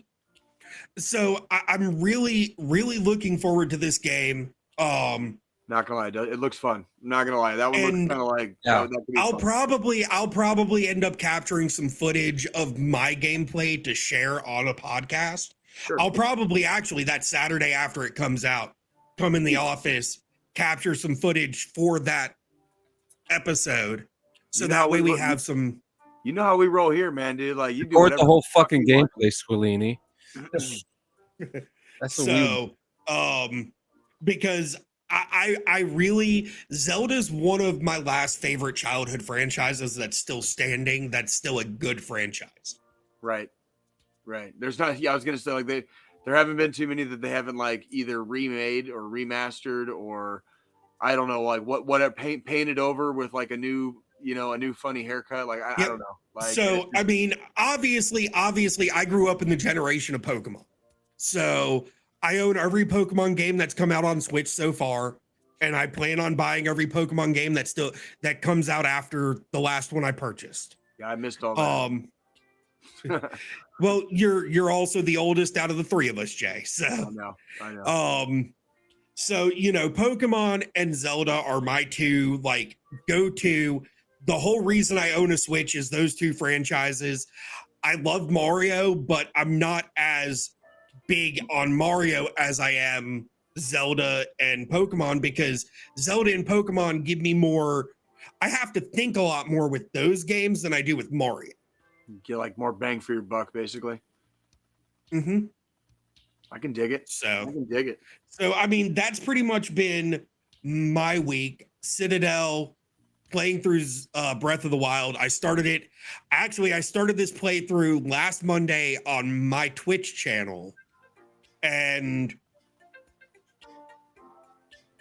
So I'm really, really looking forward to this game. Not gonna lie, it looks fun. I'm not gonna lie, that one looks kind of like. Yeah. I'll probably end up capturing some footage of my gameplay to share on a podcast. Sure. I'll probably actually that Saturday after it comes out, come in the office, capture some footage for that episode, so that way we have some. You know how we roll here, man, dude. Like you do the whole fucking gameplay, Squillini. That's so, because I really, Zelda's one of my last favorite childhood franchises that's still standing. That's still a good franchise. Right. There's not. Yeah, I was gonna say like there haven't been too many that they haven't like either remade or remastered or I don't know like what painted over with like a new funny haircut. Like I don't know. Like so I mean, obviously, I grew up in the generation of Pokemon, so I own every Pokemon game that's come out on Switch so far, and I plan on buying every Pokemon game that comes out after the last one I purchased. Yeah, I missed all that. Well, you're also the oldest out of the three of us, Jay. So I know. So Pokemon and Zelda are my two like go-to. The whole reason I own a Switch is those two franchises. I love Mario, but I'm not as big on Mario as I am Zelda and Pokemon, because Zelda and Pokemon give me more. I have to think a lot more with those games than I do with Mario. Get like more bang for your buck, basically. Mm-hmm. I can dig it. So I mean, that's pretty much been my week. Citadel, playing through Breath of the Wild. I started it. Actually, I started this playthrough last Monday on my Twitch channel. And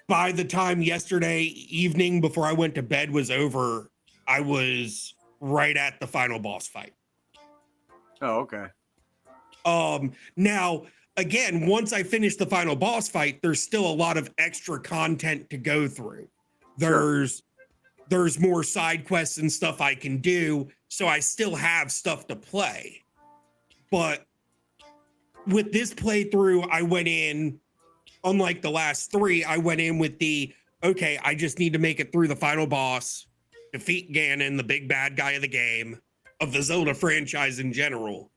by the time yesterday evening before I went to bed was over, I was right at the final boss fight. Oh, okay. Now, again, once I finish the final boss fight, there's still a lot of extra content to go through. There's more side quests and stuff I can do, so I still have stuff to play. But with this playthrough, I went in, unlike the last three, I went in with okay, I just need to make it through the final boss, defeat Ganon, the big bad guy of the game, of the Zelda franchise in general,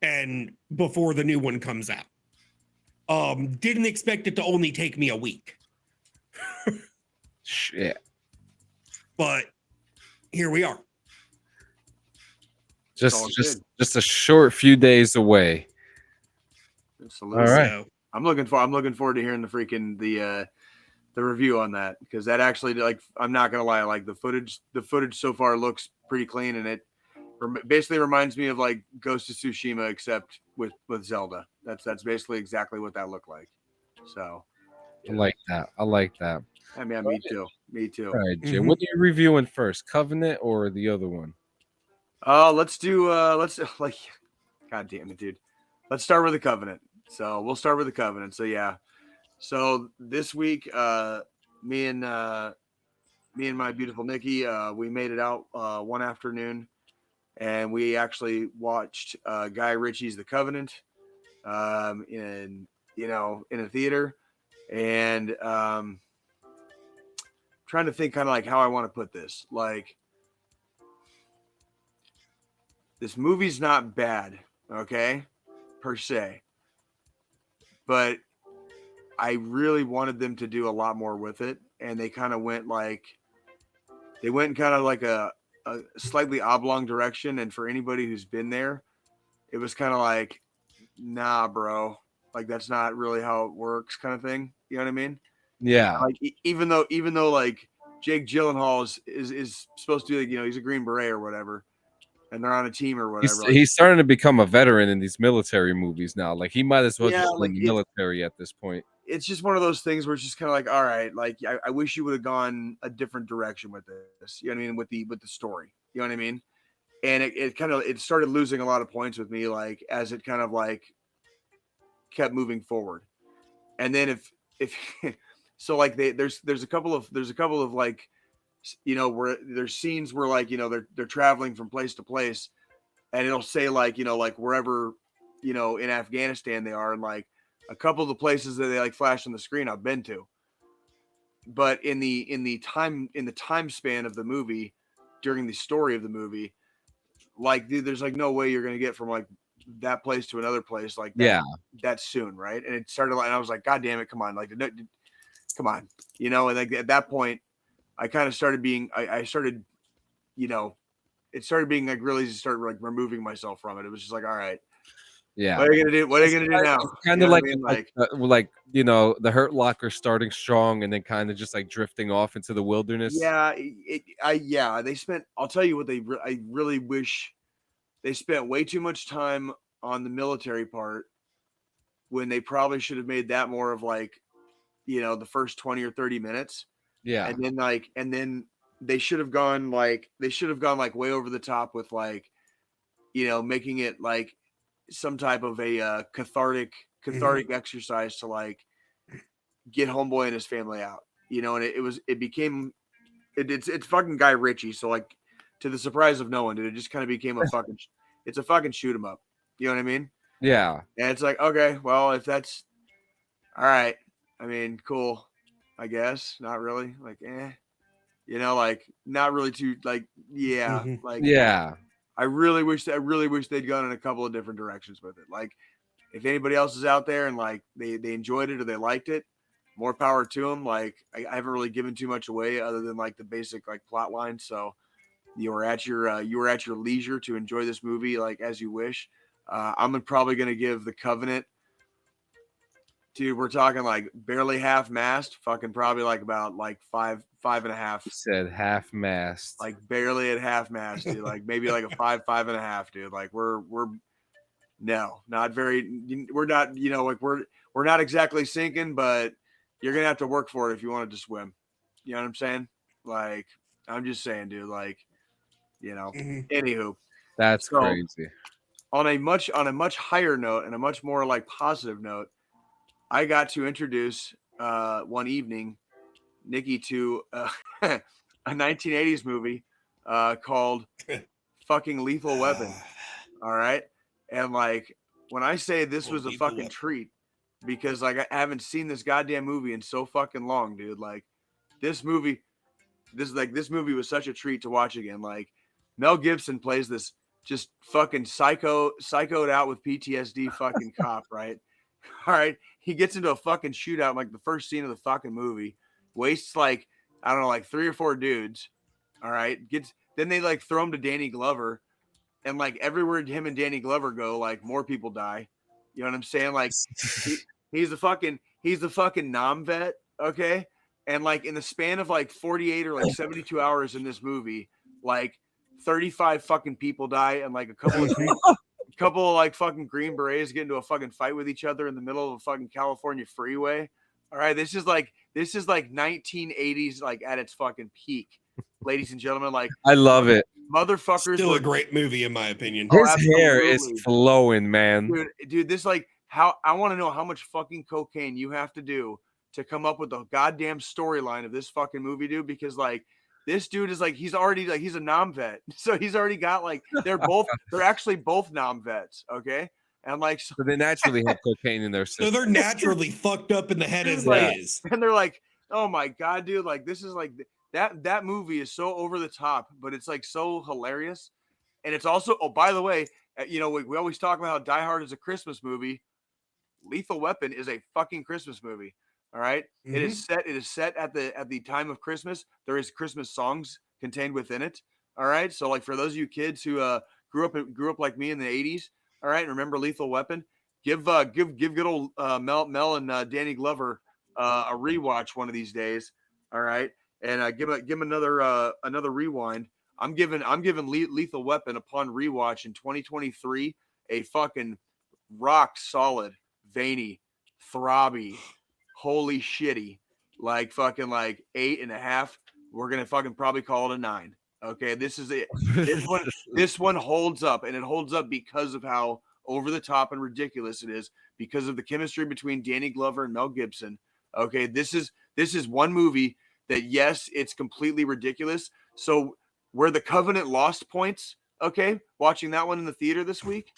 and before the new one comes out. Didn't expect it to only take me a week. Shit. but here we are. Just a short few days away. Absolutely. All right. So, I'm looking forward to hearing the review on that, because that actually, like, I'm not gonna lie, like the footage so far looks pretty clean, and it basically reminds me of like Ghost of Tsushima, except with Zelda. That's basically exactly what that looked like. So I like that. I like that. I mean, me too. All right, Jay. What are you reviewing first, Covenant or the other one? Let's like, God damn it, dude. Let's start with the Covenant. So we'll start with the Covenant. So yeah. So this week, me and my beautiful Nikki, we made it out one afternoon, and we actually watched Guy Ritchie's The Covenant in a theater, and trying to think kind of like how I want to put this. Like, this movie's not bad, okay, per se, but I really wanted them to do a lot more with it, and they kind of went kind of like a slightly oblong direction. And for anybody who's been there, it was kind of like, nah, bro, like that's not really how it works, kind of thing. You know what I mean? Yeah. Like even though like Jake Gyllenhaal is supposed to, like, he's a Green Beret or whatever, and they're on a team or whatever. He's starting to become a veteran in these military movies now. Like he might as well Yeah, just be like in the military at this point. it's just one of those things where it's just kind of like, all right, like I wish you would have gone a different direction with this. You know what I mean? With the story. You know what I mean? And it started losing a lot of points with me, like as it kind of like kept moving forward. And then if so, like there's a couple of like, where there's scenes where, like, they're traveling from place to place, and it'll say like, like wherever, in Afghanistan they are, and like a couple of the places that they like flash on the screen I've been to. But in the time span of the movie, during the story of the movie, like, dude, there's like no way you're gonna get from like that place to another place like that that soon, right? And it started like, and I was like, God damn it, come on, like, come on, and like at that point, I kind of started being, I started, it started being like really just started like removing myself from it. It was just like, all right, Yeah. what are you gonna do? What are you gonna do now? It's kind of like, the Hurt Locker starting strong and then kind of just like drifting off into the wilderness. Yeah, they spent. I'll tell you what I really wish they spent way too much time on the military part, when they probably should have made that more of like, the first 20 or 30 minutes. Yeah. And then they should have gone like way over the top with like, making it like some type of a cathartic exercise to like get Homeboy and his family out, and it's fucking Guy Ritchie. So like, to the surprise of no one, dude, it just kind of became it's a fucking shoot 'em up. You know what I mean? Yeah. And it's like, okay, well, if that's all right, I mean, cool, I guess. Not really, like, like not really too, like, yeah, like, Yeah. I really wish they'd gone in a couple of different directions with it. Like, if anybody else is out there and like they enjoyed it or they liked it, more power to them. Like, I haven't really given too much away other than like the basic like plot line. So you were at your leisure to enjoy this movie like as you wish. I'm probably gonna give The Covenant, dude, we're talking like barely half-mast, fucking probably like about like five and a half. You said half-mast. Like barely at half-mast, dude. Like maybe like a five and a half, dude. Like we're not very. We're not, like we're not exactly sinking, but you're gonna have to work for it if you wanted to swim. You know what I'm saying? Like, I'm just saying, dude. Like, Anywho, That's crazy. On a much higher note and a much more like positive note, I got to introduce one evening Nikki to a 1980s movie called fucking Lethal Weapon. All right. And like, when I say this was a fucking treat, because like I haven't seen this goddamn movie in so fucking long, dude. Like, this movie was such a treat to watch again. Like, Mel Gibson plays this just fucking psychoed out with PTSD fucking cop, right? All right. He gets into a fucking shootout in like the first scene of the fucking movie, wastes like, I don't know, like 3 or 4 dudes. All right, then they like throw him to Danny Glover, and like everywhere him and Danny Glover go, like more people die. You know what I'm saying? Like he's the fucking nom vet, okay? And like in the span of like 48 or like 72 hours in this movie, like 35 fucking people die, and like a couple of like fucking Green Berets get into a fucking fight with each other in the middle of a fucking California freeway. All right, this is like 1980s like at its fucking peak, ladies and gentlemen. Like I love it. Motherfuckers Still were a great movie in my opinion. His hair is absolutely. flowing, man. Dude, this like how I want to know how much fucking cocaine you have to do to come up with the goddamn storyline of this fucking movie, dude. Because like this dude is like he's already like he's a nom vet, so he's already got like they're actually both nom vets, okay? And like so they naturally have cocaine in their system. So they're naturally fucked up in the head as like, it is. and they're like, oh my god, dude, like this is like that movie is so over the top, but it's like so hilarious. And it's also, oh, by the way, you know, we always talk about how Die Hard is a Christmas movie. Lethal Weapon is a fucking Christmas movie. All right. Mhm. It is set at the time of Christmas. There is Christmas songs contained within it. All right. So like for those of you kids who grew up like me in the 80s, all right, and remember Lethal Weapon, give good old Mel and Danny Glover a rewatch one of these days. All right. And give him another rewind. I'm giving Lethal Weapon upon rewatch in 2023 a fucking rock solid, veiny, throbby, holy shitty, like fucking like 8.5. We're gonna fucking probably call it a 9. Okay, this is it. This one holds up, and it holds up because of how over the top and ridiculous it is, because of the chemistry between Danny Glover and Mel Gibson. Okay, this is one movie that, yes, it's completely ridiculous. So where the Covenant lost points, okay, watching that one in the theater this week,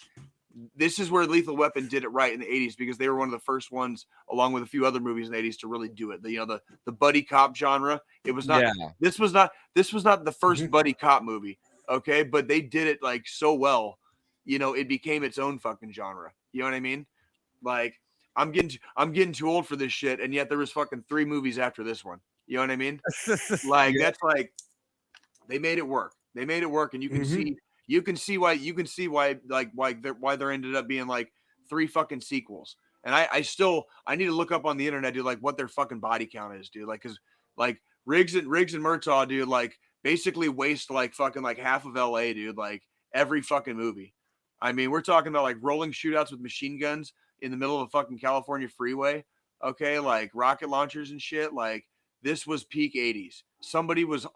this is where Lethal Weapon did it right in the 80s, because they were one of the first ones, along with a few other movies in the 80s, to really do it. The buddy cop genre. It was not. Yeah. This was not the first buddy cop movie, okay, but they did it like so well. You know, it became its own fucking genre. You know what I mean? Like I'm getting too old for this shit, and yet there was fucking 3 movies after this one. You know what I mean? Like that's like they made it work. They made it work, and you can see why there ended up being like 3 fucking sequels. And I need to look up on the internet, dude, like what their fucking body count is, dude. Like, cause like Riggs and Murtaugh, dude, like basically waste like fucking like half of LA, dude, like every fucking movie. I mean, we're talking about like rolling shootouts with machine guns in the middle of a fucking California freeway. Okay, like rocket launchers and shit. Like this was peak 80s. Somebody was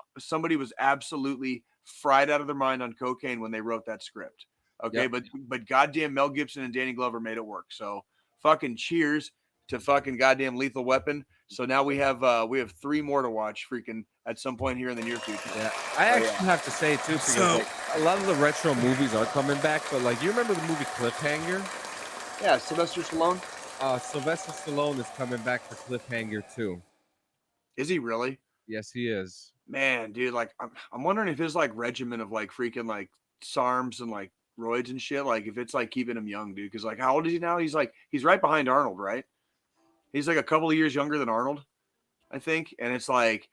absolutely fried out of their mind on cocaine when they wrote that script. Okay, Yep. but goddamn Mel Gibson and Danny Glover made it work. So fucking cheers to fucking goddamn Lethal Weapon. So now we have 3 more to watch freaking at some point here in the near future. Yeah, I actually have to say too, because like, a lot of the retro movies are coming back. But like, you remember the movie Cliffhanger? Yeah, Sylvester Stallone. Sylvester Stallone is coming back for Cliffhanger too. Is he really? Yes, he is. Man, dude, like I'm wondering if his like regimen of like freaking like SARMs and like roids and shit, like if it's like keeping him young, dude. Because like how old is he now? He's right behind Arnold, right? He's like a couple of years younger than Arnold, I think. And it's like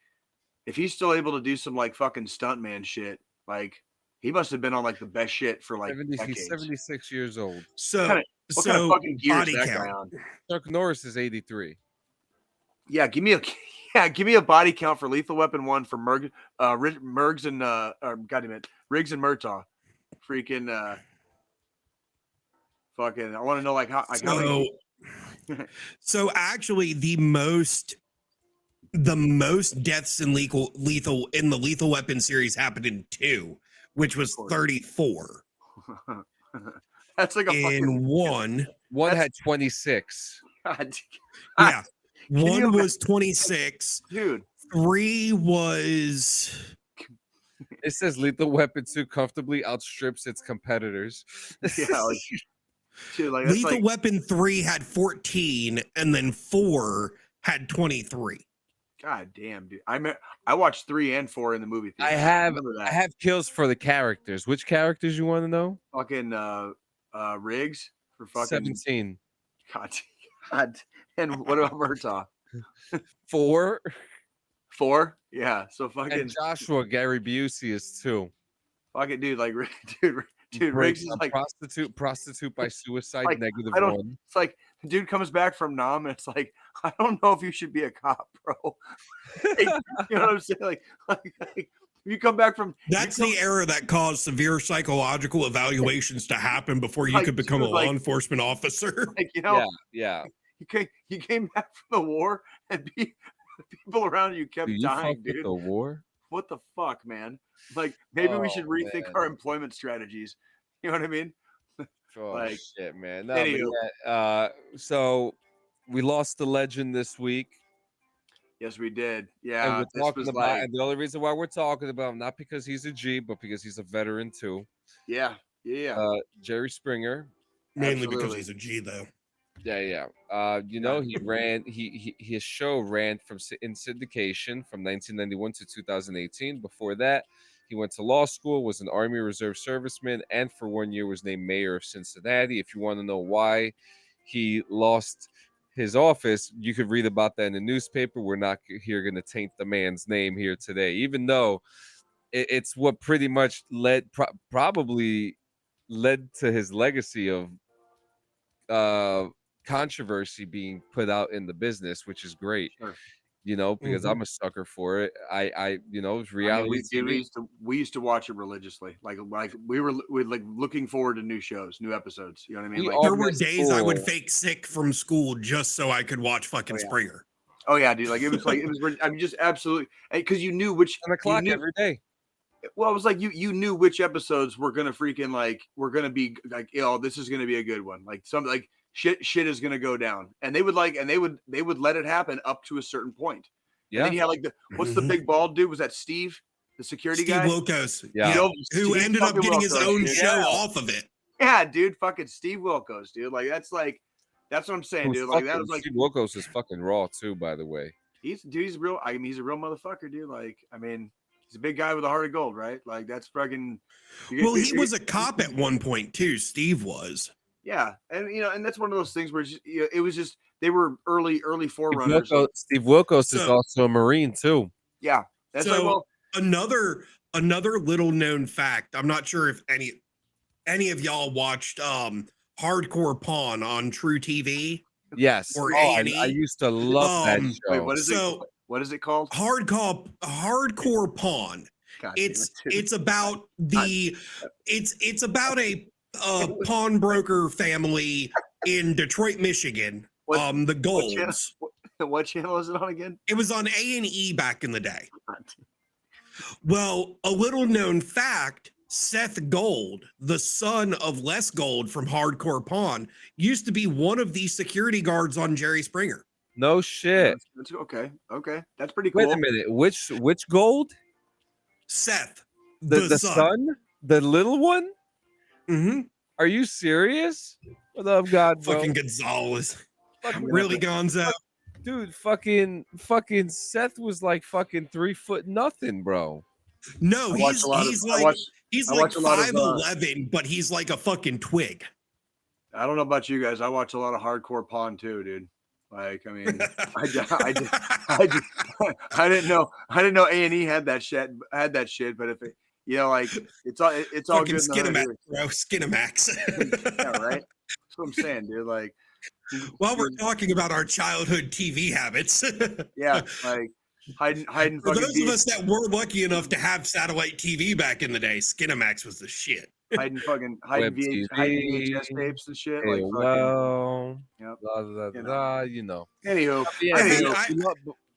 if he's still able to do some like fucking stuntman shit, like he must have been on like the best shit for like decades. He's 76 years old. So what kind of fucking gear is that guy on? Chuck Norris is 83. Yeah, give me a body count for Lethal Weapon 1 for Riggs and Riggs and Murtaugh. Freaking fucking I want to know like how many. So actually the most deaths in lethal in the Lethal Weapon series happened in 2, which was 34. That's like a in fucking one had 26. God. Yeah. 1 was 26. Dude. 3 was. It says Lethal Weapon 2 comfortably outstrips its competitors. Yeah, like, dude, like Lethal Weapon 3 had 14, and then 4 had 23. God damn, dude. I watched 3 and 4 in the movie theater. I have kills for the characters. Which characters you want to know? Fucking Riggs for fucking 17. God. And what about Murtaugh? 4. 4? Yeah. So fucking And Joshua Gary Busey is too. fuck it, dude. Like, dude, Riggs is like prostitute by suicide, like negative I don't. one. It's like the dude comes back from Nam, and it's like I don't know if you should be a cop, bro. Like, you know what I'm saying? Like you come back from That's the era that caused severe psychological evaluations to happen before you could become a law enforcement officer. Like, you know, yeah. You came back from the war, and the people around you kept dying, With dude. the war? What the fuck, man? Like, maybe we Oh, should rethink man. our employment strategies. You know what I mean? Oh Like, shit, man. No, anywho. but yeah, so we lost the legend this week. Yes, we did. And Yeah, we're this talking was about, like, and the only reason why we're talking about him, not because he's a G, but because he's a veteran too. yeah. Jerry Springer. Mainly because he's a G, though. Yeah. You know, he ran. His show ran in syndication from 1991 to 2018. Before that, he went to law school, was an Army Reserve serviceman, and for 1 year was named mayor of Cincinnati. If you want to know why he lost his office, you could read about that in the newspaper. We're not here going to taint the man's name here today, even though it's what pretty much probably led to his legacy of controversy being put out in the business, which is great. Sure. You know, because I'm a sucker for it. It's reality TV. We used to watch it religiously. Like we were like looking forward to new shows, new episodes. You know what I mean? Like, there were days I would fake sick from school just so I could watch fucking Springer. Oh yeah, dude. Like it was. I mean, just absolutely, because you knew which 10 o'clock every day. Well, it was like you knew which episodes were gonna be like, this is gonna be a good one. Like something like shit is gonna go down, and they would let it happen up to a certain point. Yeah. And then you had like what's the big bald dude? Was that Steve, the security guy? Steve Wilkos. Yeah. You know, who ended up getting his own show off of it. Yeah, dude, fucking Steve Wilkos, dude. Like that's what I'm saying, dude. Like that was like Steve Wilkos is fucking raw too, by the way. He's real. I mean, he's a real motherfucker, dude. Like, I mean, he's a big guy with a heart of gold, right? Like that's fucking. Well, he was a cop at one point too. Steve was. Yeah, and and that's one of those things where it was just they were early forerunners. Steve Wilkos is also a Marine too. Yeah, that's another little known fact. I'm not sure if any of y'all watched Hardcore Pawn on True TV. Yes, or A&E. I used to love that show. Wait, what is it called? Hardcore Pawn. It's about it's about a pawnbroker family in Detroit, Michigan. The Golds. What channel is it on again? It was on A&E back in the day. Well, a little known fact, Seth Gold, the son of Les Gold from Hardcore Pawn, used to be one of the security guards on Jerry Springer. No shit. Okay. That's pretty cool. Wait a minute. Which Gold? Seth. The son? The little one? Mm-hmm. Are you serious? What up, God, bro? Fucking Gonzalez. Really, Gonzo? Dude, fucking Seth was like fucking 3 foot nothing, bro. No, he's like 5'11", but he's like a fucking twig. I don't know about you guys. I watch a lot of Hardcore Pawn too, dude. Like, I mean, I didn't know A&E had that shit, but if it, like it's all good. Skinamax, bro. Skinamax. Yeah, right. That's what I'm saying, dude. Like, while we're talking about our childhood TV habits, yeah, like hiding. For those of us that were lucky enough to have satellite TV back in the day, Skinamax was the shit. hiding VHS tapes and shit. Like, blah, blah, Anywho,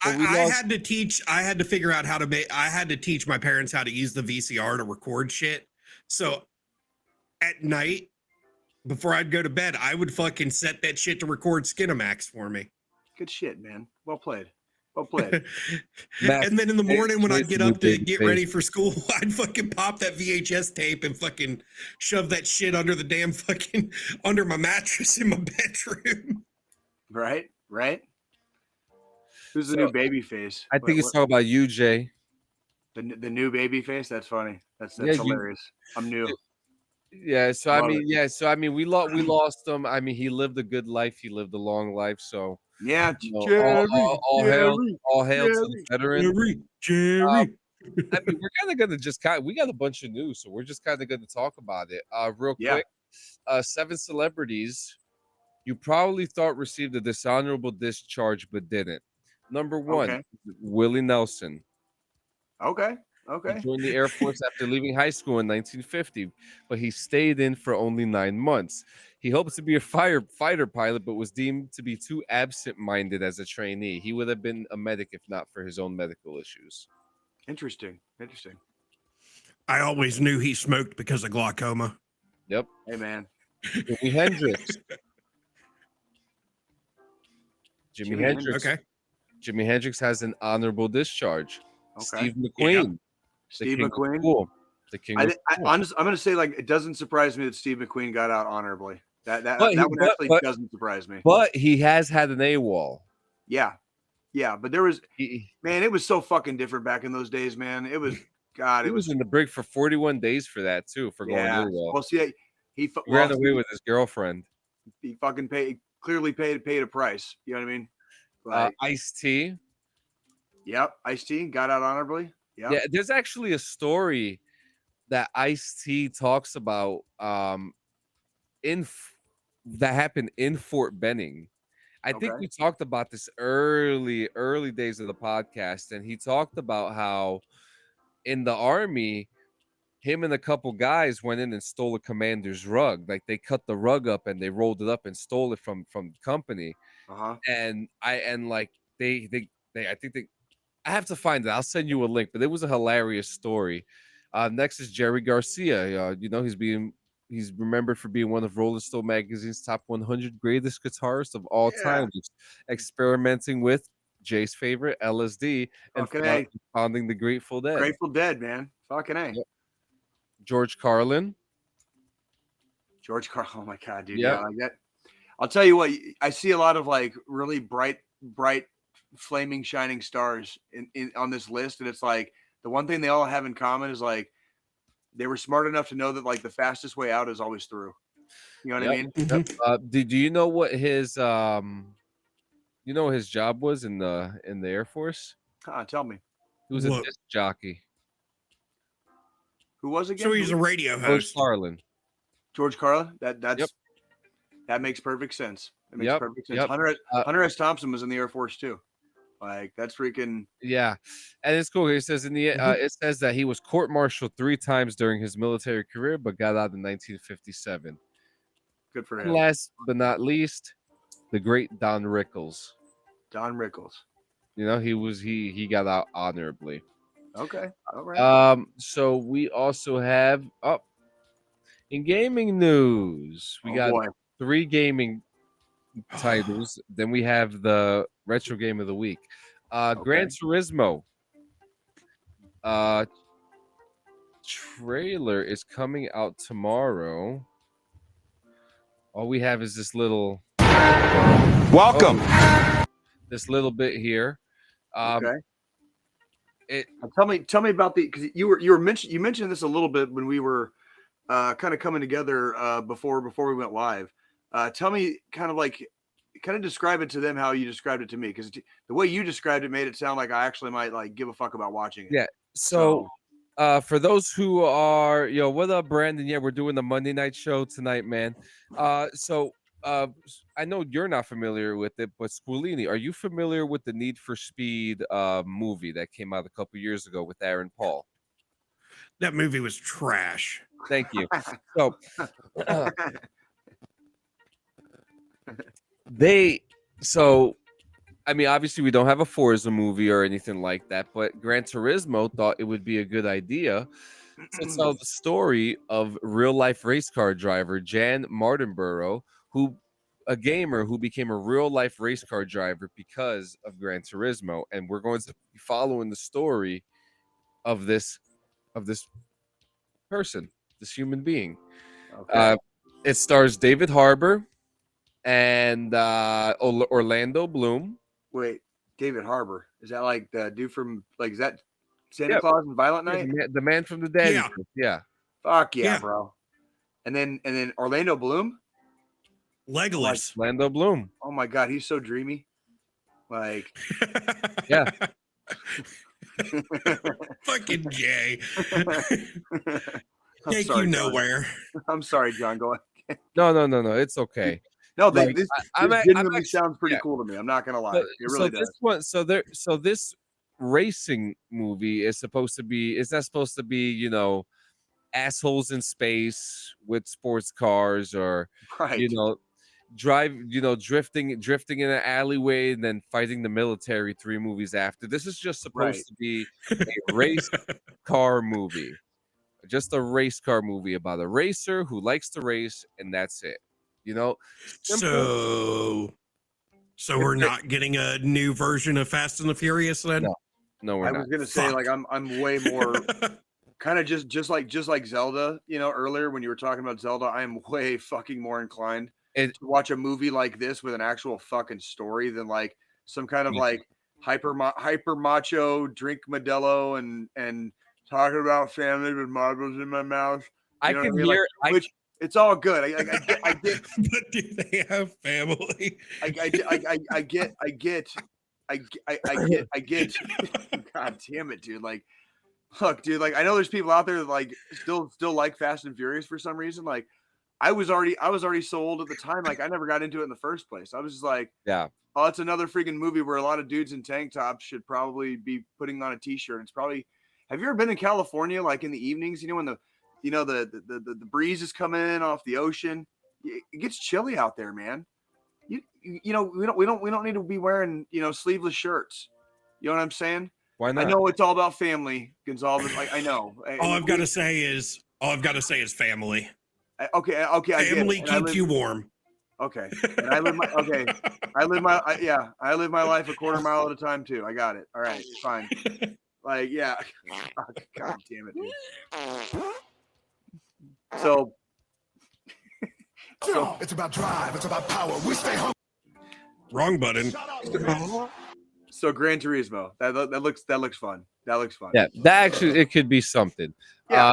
I had to teach my parents how to use the VCR to record shit. So at night, before I'd go to bed, I would fucking set that shit to record Skinamax for me. Good shit, man. Well played. And then in the morning when I'd get up to get ready for school, I'd fucking pop that VHS tape and fucking shove that shit under the damn fucking under my mattress in my bedroom. Right. Who's the new baby face? I think it's all about you, Jay. The new baby face? That's funny. That's hilarious. I'm new. Yeah, so I mean, we lost him. I mean, he lived a good life. He lived a long life. So Yeah, You know, Jerry, all hail to the Jerry. veteran. Jerry. I mean, we're kind of gonna just we got a bunch of news, so we're just kind of gonna talk about it real Yeah. quick. 7 celebrities you probably thought received a dishonorable discharge but didn't. Number 1, Okay. Willie Nelson. Okay. He Okay. joined the Air Force after leaving high school in 1950, but he stayed in for only 9 months. He hoped to be a fighter pilot, but was deemed to be too absent-minded as a trainee. He would have been a medic if not for his own medical issues. Interesting. Interesting. I always knew he smoked because of glaucoma. Yep. Hey, man. Jimi Hendrix. Jimi Hendrix. Okay. Jimi Hendrix has an honorable discharge. Okay. Steve McQueen. Steve the king McQueen. Of cool. The king of cool. I'm going to say, like, it doesn't surprise me that Steve McQueen got out honorably. That doesn't surprise me. But he has had an AWOL. Yeah. Yeah. But there was, man, it was so fucking different back in those days, man. It was, God, He was in the brig for 41 days for that, too, for going AWOL. Well, see, he ran away with his girlfriend. He fucking clearly paid a price. You know what I mean? Like, Ice-T. Yep. Ice-T got out honorably. Yep. Yeah. There's actually a story that Ice-T talks about that happened in Fort Benning. I think we talked about this early days of the podcast, and he talked about how in the Army, him and a couple guys went in and stole a commander's rug. Like they cut the rug up and they rolled it up and stole it from the company. And I think I have to find it. I'll send you a link, but it was a hilarious story. Next is Jerry Garcia. He's remembered for being one of Rolling Stone magazine's top 100 greatest guitarists of all time, experimenting with Jay's favorite, LSD, and founding the Grateful Dead. Grateful Dead, man. Fucking A. Yep. George Carlin. Oh my God, dude. Yeah, like that. I'll tell you what, I see a lot of like really bright, flaming, shining stars in on this list. And it's like the one thing they all have in common is like they were smart enough to know that like the fastest way out is always through. You know what I mean? Yep. Do you know what his his job was in the Air Force? Tell me. He was a disc jockey. Who was again? So he's a radio host. George Carlin. That makes perfect sense. That makes perfect sense. Hunter S. Thompson was in the Air Force too. Like that's freaking and it's cool. It says it says that he was court-martialed 3 times during his military career, but got out in 1957. Good for him. And last but not least, the great Don Rickles. Don Rickles. You know, he got out honorably. Okay. All right. So we also have in gaming news, we got 3 gaming titles. Then we have the retro game of the week. Gran Turismo trailer is coming out tomorrow. All we have is this little this little bit here. Tell me about because you mentioned this a little bit when we were kind of coming together before we went live. Tell me kind of describe it to them how you described it to me, because the way you described it made it sound like I actually might like give a fuck about watching it. Yeah. So for those who are, what up, Brandon? Yeah, we're doing the Monday night show tonight, man. I know you're not familiar with it, but Squilini, are you familiar with the Need for Speed movie that came out a couple years ago with Aaron Paul? That movie was trash. Thank you. So I mean, obviously we don't have a Forza movie or anything like that, but Gran Turismo thought it would be a good idea to tell the story of real life race car driver Jan Martinborough, a gamer who became a real life race car driver because of Gran Turismo, and we're going to be following the story of this person, this human being. It stars David Harbour and Orlando Bloom. Wait, David Harbour, is that like the dude from is that Santa Claus and Violent Night? The man from the Daddy. Yeah. Fuck yeah, bro. And then Orlando Bloom. Legolas. Orlando Bloom. Oh my God, he's so dreamy. Like, Yeah. Fucking Jay. I'm Take sorry, you John. nowhere. I'm sorry, John. Go ahead. No. It's okay. No, Like, this I'm genuinely actually, sounds pretty yeah. cool to me. I'm not gonna lie. So, It so really this does. one, so this racing movie is supposed to be. It's not supposed to be, assholes in space with sports cars, or Right. you know, drifting in an alleyway and then fighting the military 3 movies after. This is just Right. supposed to be a race car movie. Just a race car movie about a racer who likes to race, and that's it. Simple. So we're not getting a new version of Fast and the Furious then? No, we're I not. was gonna say, like, I'm way more kind of just like Zelda, earlier when you were talking about Zelda, I am way fucking more inclined to watch a movie like this with an actual fucking story than like some kind of like hyper macho drink Modelo and talking about family with marbles in my mouth. I What can mean? hear. Which it's all good. I get. But do they have family? I get. God damn it, dude! Like, look, dude. Like, I know there's people out there that like still like Fast and Furious for some reason. Like, I was already so old at the time. Like, I never got into it in the first place. I was just like, Yeah. oh, it's another freaking movie where a lot of dudes in tank tops should probably be putting on a t-shirt. It's probably. Have you ever been in California, like in the evenings? When the breeze is coming in off the ocean. It gets chilly out there, man. We don't need to be wearing sleeveless shirts. You know what I'm saying? Why not? I know it's all about family, Gonzalez. Like, I know. All I've got to say is family. Okay. Family keeps you warm. Okay. And I live my life a quarter mile at a time too. I got it. All right, fine. Like, yeah. God damn it, dude. So it's about drive. It's about power. We stay home. Wrong button. So Gran Turismo. That looks fun. That looks fun. Yeah, that actually it could be something. Yeah.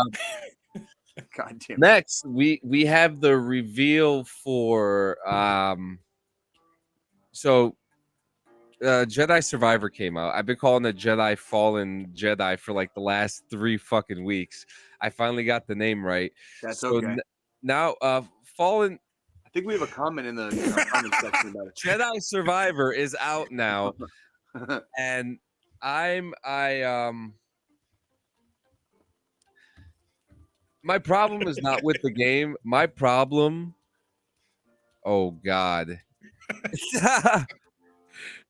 God damn it. Next, we have the reveal for Jedi Survivor came out. I've been calling it Jedi Fallen Jedi for like the last 3 fucking weeks. I finally got the name right. That's okay. Now Fallen, I think we have a comment in the comment section about it. Jedi Survivor is out now. And my problem is not with the game. My problem, oh God.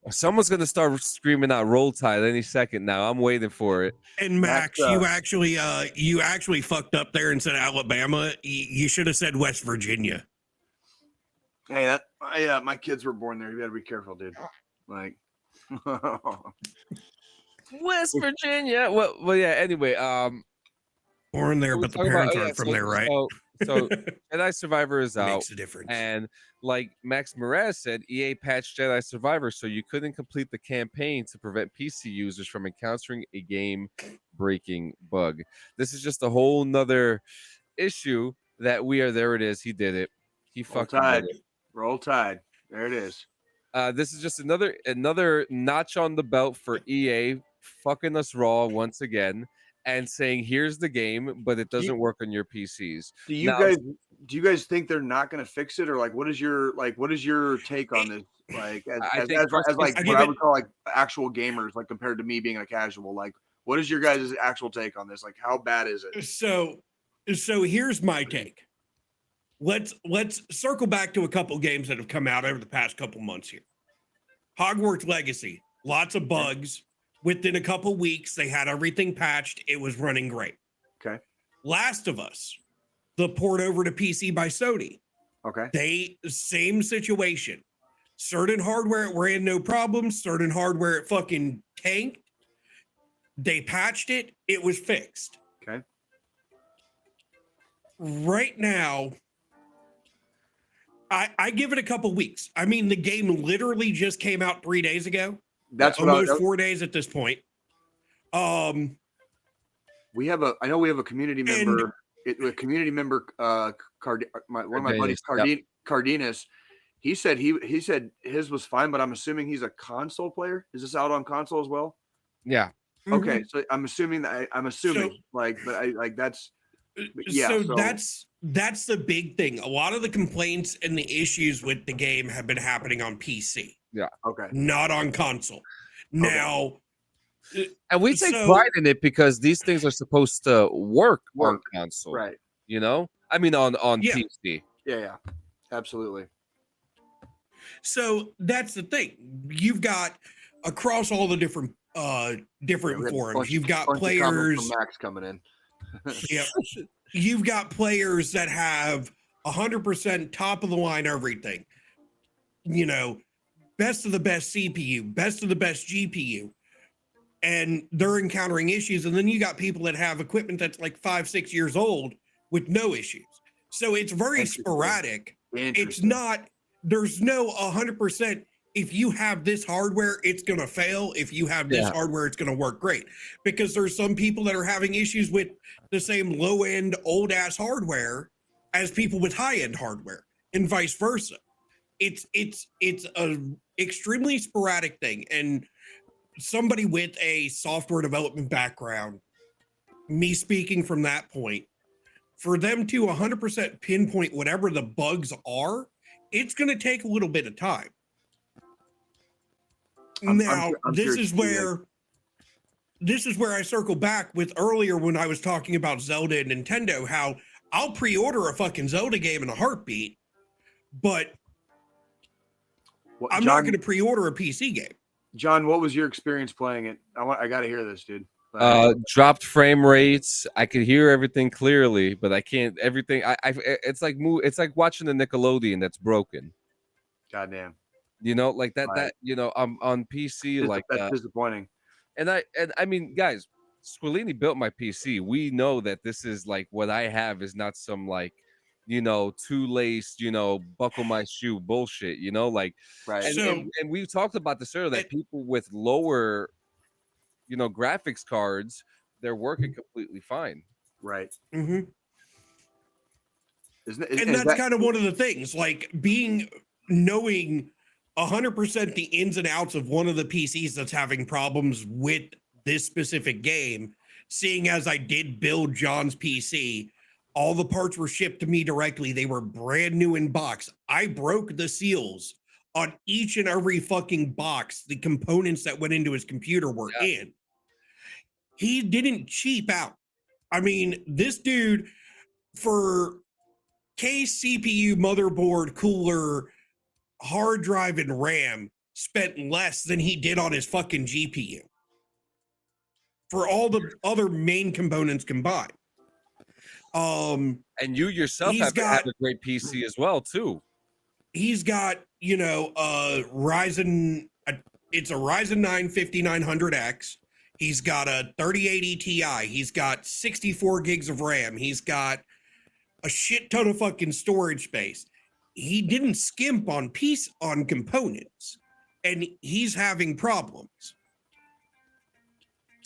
Someone's gonna start screaming out "Roll Tide" any second now. I'm waiting for it. And Max, you actually fucked up there and said Alabama. You should have said West Virginia. Hey, my kids were born there. You gotta be careful, dude. Like, West Virginia. Well, yeah. Anyway, born there, but the parents aren't from there, right? So Jedi Survivor is out. Makes a difference. And like Max Mraz said, EA patched Jedi Survivor so you couldn't complete the campaign to prevent PC users from encountering a game-breaking bug. This is just a whole nother issue that there it is. He did it. He fucking did it. Roll Tide. There it is. This is just another notch on the belt for EA fucking us raw once again and saying here's the game, but it doesn't work on your PCs. Do you guys think they're not going to fix it, or like what is your take on this? Like as what I would call like actual gamers, like compared to me being a casual. Like, what is your guys' actual take on this? Like, how bad is it? So here's my take. Let's circle back to a couple games that have come out over the past couple months here. Hogwarts Legacy, lots of bugs. Within a couple weeks, they had everything patched. It was running great. Okay. Last of Us, the port over to PC by Sony. Okay. Same situation. Certain hardware it ran no problems. Certain hardware it fucking tanked. They patched it. It was fixed. Okay. Right now, I give it a couple weeks. I mean, the game literally just came out 3 days ago. That's almost 4 days at this point. I know we have a community member. One of my buddies, Cardenas. He said he said his was fine, but I'm assuming he's a console player. Is this out on console as well? Yeah. Okay, so I'm assuming that So, but I like that's so that's the big thing. A lot of the complaints and the issues with the game have been happening on PC, Yeah. okay. not on console. Now, And we take so pride in it because these things are supposed to work on console. Right. You know? I mean on Yeah. PC. Yeah, absolutely. So that's the thing. You've got across all the different forums. You've got Bunch of comments players. from Max coming in. Yeah, you've got players that have 100% top of the line everything. You know, best of the best CPU, best of the best GPU, and they're encountering issues. And then you got people that have equipment that's like 5-6 years old with no issues. So it's very sporadic. It's not. There's no 100%. If you have this hardware, it's going to fail. If you have this hardware, it's going to work great. Because there's some people that are having issues with the same low end, old ass hardware as people with high end hardware, and vice versa. It's a extremely sporadic thing. And somebody with a software development background, me speaking from that point, for them to 100% pinpoint whatever the bugs are, it's going to take a little bit of time. This is where I circle back with earlier when I was talking about Zelda and Nintendo, how I'll pre-order a fucking Zelda game in a heartbeat, but I'm not going to pre-order a PC game. John, what was your experience playing it? I got to hear this, dude. Dropped frame rates. I could hear everything clearly, but I can't. Everything. It's like watching the Nickelodeon that's broken. Goddamn. You know, like that. Right. That you know, on PC, like that's disappointing. And I mean, guys, Squillini built my PC. We know that this is like what I have is not some like, you know, two-laced, you know, buckle my shoe bullshit. You know, like, right. And we talked about this earlier that people with lower, you know, graphics cards, they're working completely fine. Right. Mm-hmm. And that's kind of one of the things, like knowing 100% the ins and outs of one of the PCs that's having problems with this specific game. Seeing as I did build John's PC, all the parts were shipped to me directly. They were brand new in box. I broke the seals on each and every fucking box. The components that went into his computer were in. He didn't cheap out. I mean, this dude, for case, CPU, motherboard, cooler, hard drive, and RAM, spent less than he did on his fucking GPU for all the other main components combined. And you yourself have a great PC as well, too. He's got, you know, Ryzen. It's a Ryzen 9 5900X. He's got a 3080 Ti. He's got 64 gigs of RAM. He's got a shit ton of fucking storage space. He didn't skimp on components, and he's having problems.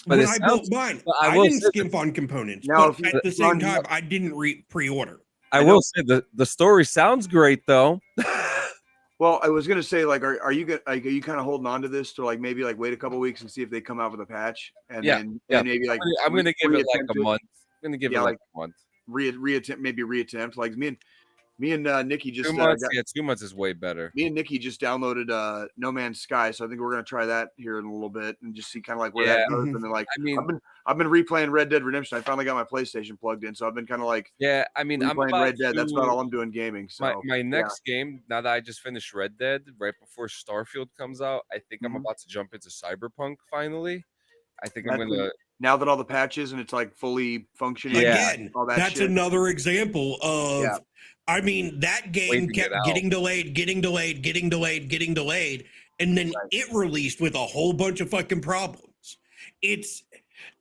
But when I built mine, I didn't skimp on components. Now, but at the same time, I didn't pre-order. I will say the story sounds great, though. Well, I was gonna say, like, are you kind of holding on to this to like maybe like wait a couple weeks and see if they come out with a patch, and then maybe like I'm gonna give it like a month. I'm gonna give it like a month. Reattempt. Like me and Nikki just 2 months. 2 months is way better. Me and Nikki just downloaded No Man's Sky, so I think we're gonna try that here in a little bit and just see kind of like where that goes. And then like, I mean, I've been replaying Red Dead Redemption. I finally got my PlayStation plugged in, so I've been kind of like, I mean, I'm playing Red Dead. That's about all I'm doing gaming. So my next game, now that I just finished Red Dead, right before Starfield comes out, I think I'm about to jump into Cyberpunk finally. I think I'm gonna. Now that all the patches and it's like fully functioning. Again, that's another example of. I mean, that game kept getting delayed, and then it released with a whole bunch of fucking problems. It's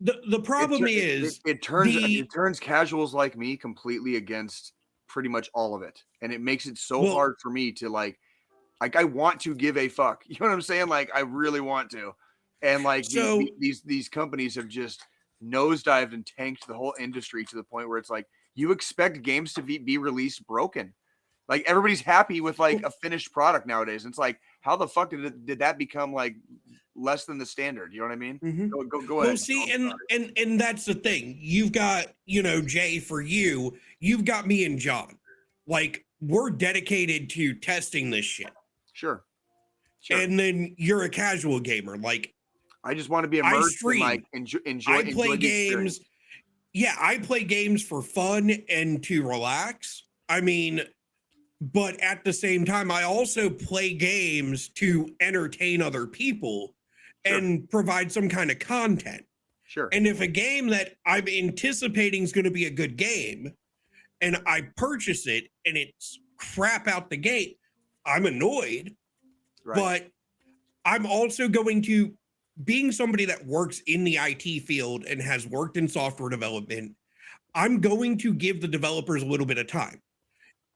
the problem is it turns casuals like me completely against pretty much all of it, and it makes it so hard for me to like I want to give a fuck. You know what I'm saying? Like I really want to, and like these companies have just nosedived and tanked the whole industry to the point where it's like you expect games to be released broken. Like everybody's happy with like a finished product nowadays. It's like, how the fuck did that become like less than the standard? You know what I mean? Mm-hmm. Go Well, ahead. see, and that's the thing. You've got, Jay, for you've got me and John. Like, we're dedicated to testing this shit. Sure. And then you're a casual gamer. Like, I just want to be I immersed stream. and like enjoy. I play the games. experience. Yeah, I play games for fun and to relax. I mean, but at the same time, I also play games to entertain other people and provide some kind of content. Sure. And if a game that I'm anticipating is going to be a good game and I purchase it and it's crap out the gate, I'm annoyed. Right. But I'm also going to, being somebody that works in the IT field and has worked in software development, I'm going to give the developers a little bit of time.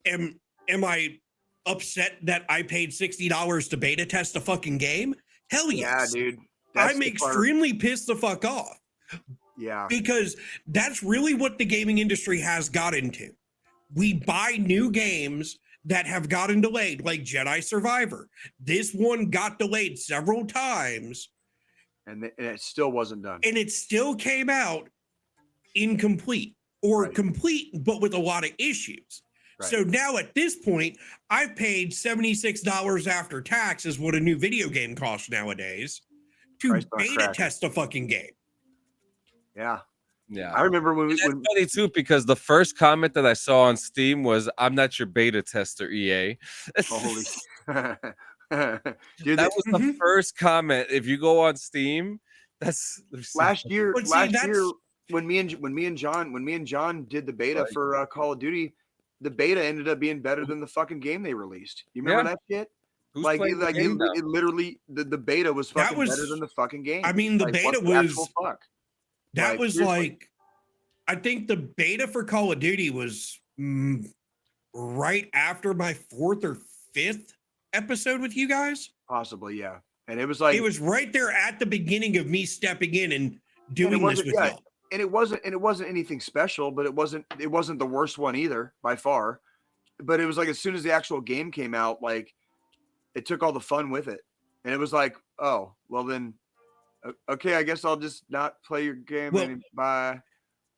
Am I upset that I paid $60 to beta test a fucking game? Hell yes. Yeah, dude. I'm extremely pissed the fuck off. Yeah. Because that's really what the gaming industry has got into. We buy new games that have gotten delayed, like Jedi Survivor. This one got delayed several times. And it still wasn't done. And it still came out incomplete or complete, but with a lot of issues. Right. So now at this point, I've paid $76 after tax is what a new video game costs nowadays to beta test a fucking game. Yeah. Yeah. I remember when it's funny too, because the first comment that I saw on Steam was, "I'm not your beta tester, EA." Holy Dude, that was the first comment. If you go on Steam, that's last year when me and John did the beta for Call of Duty. The beta ended up being better than the fucking game they released. You remember that shit? Who's it literally the beta was fucking better than the fucking game. I mean, the beta was that was like, I think the beta for Call of Duty was right after my 4th or 5th episode with you guys. Possibly, yeah. And it was like, it was right there at the beginning of me stepping in and doing this with y'all. And it wasn't anything special, but it wasn't the worst one either by far. But it was like, as soon as the actual game came out, like it took all the fun with it. And it was like, oh, well then, okay, I guess I'll just not play your game anymore. Bye.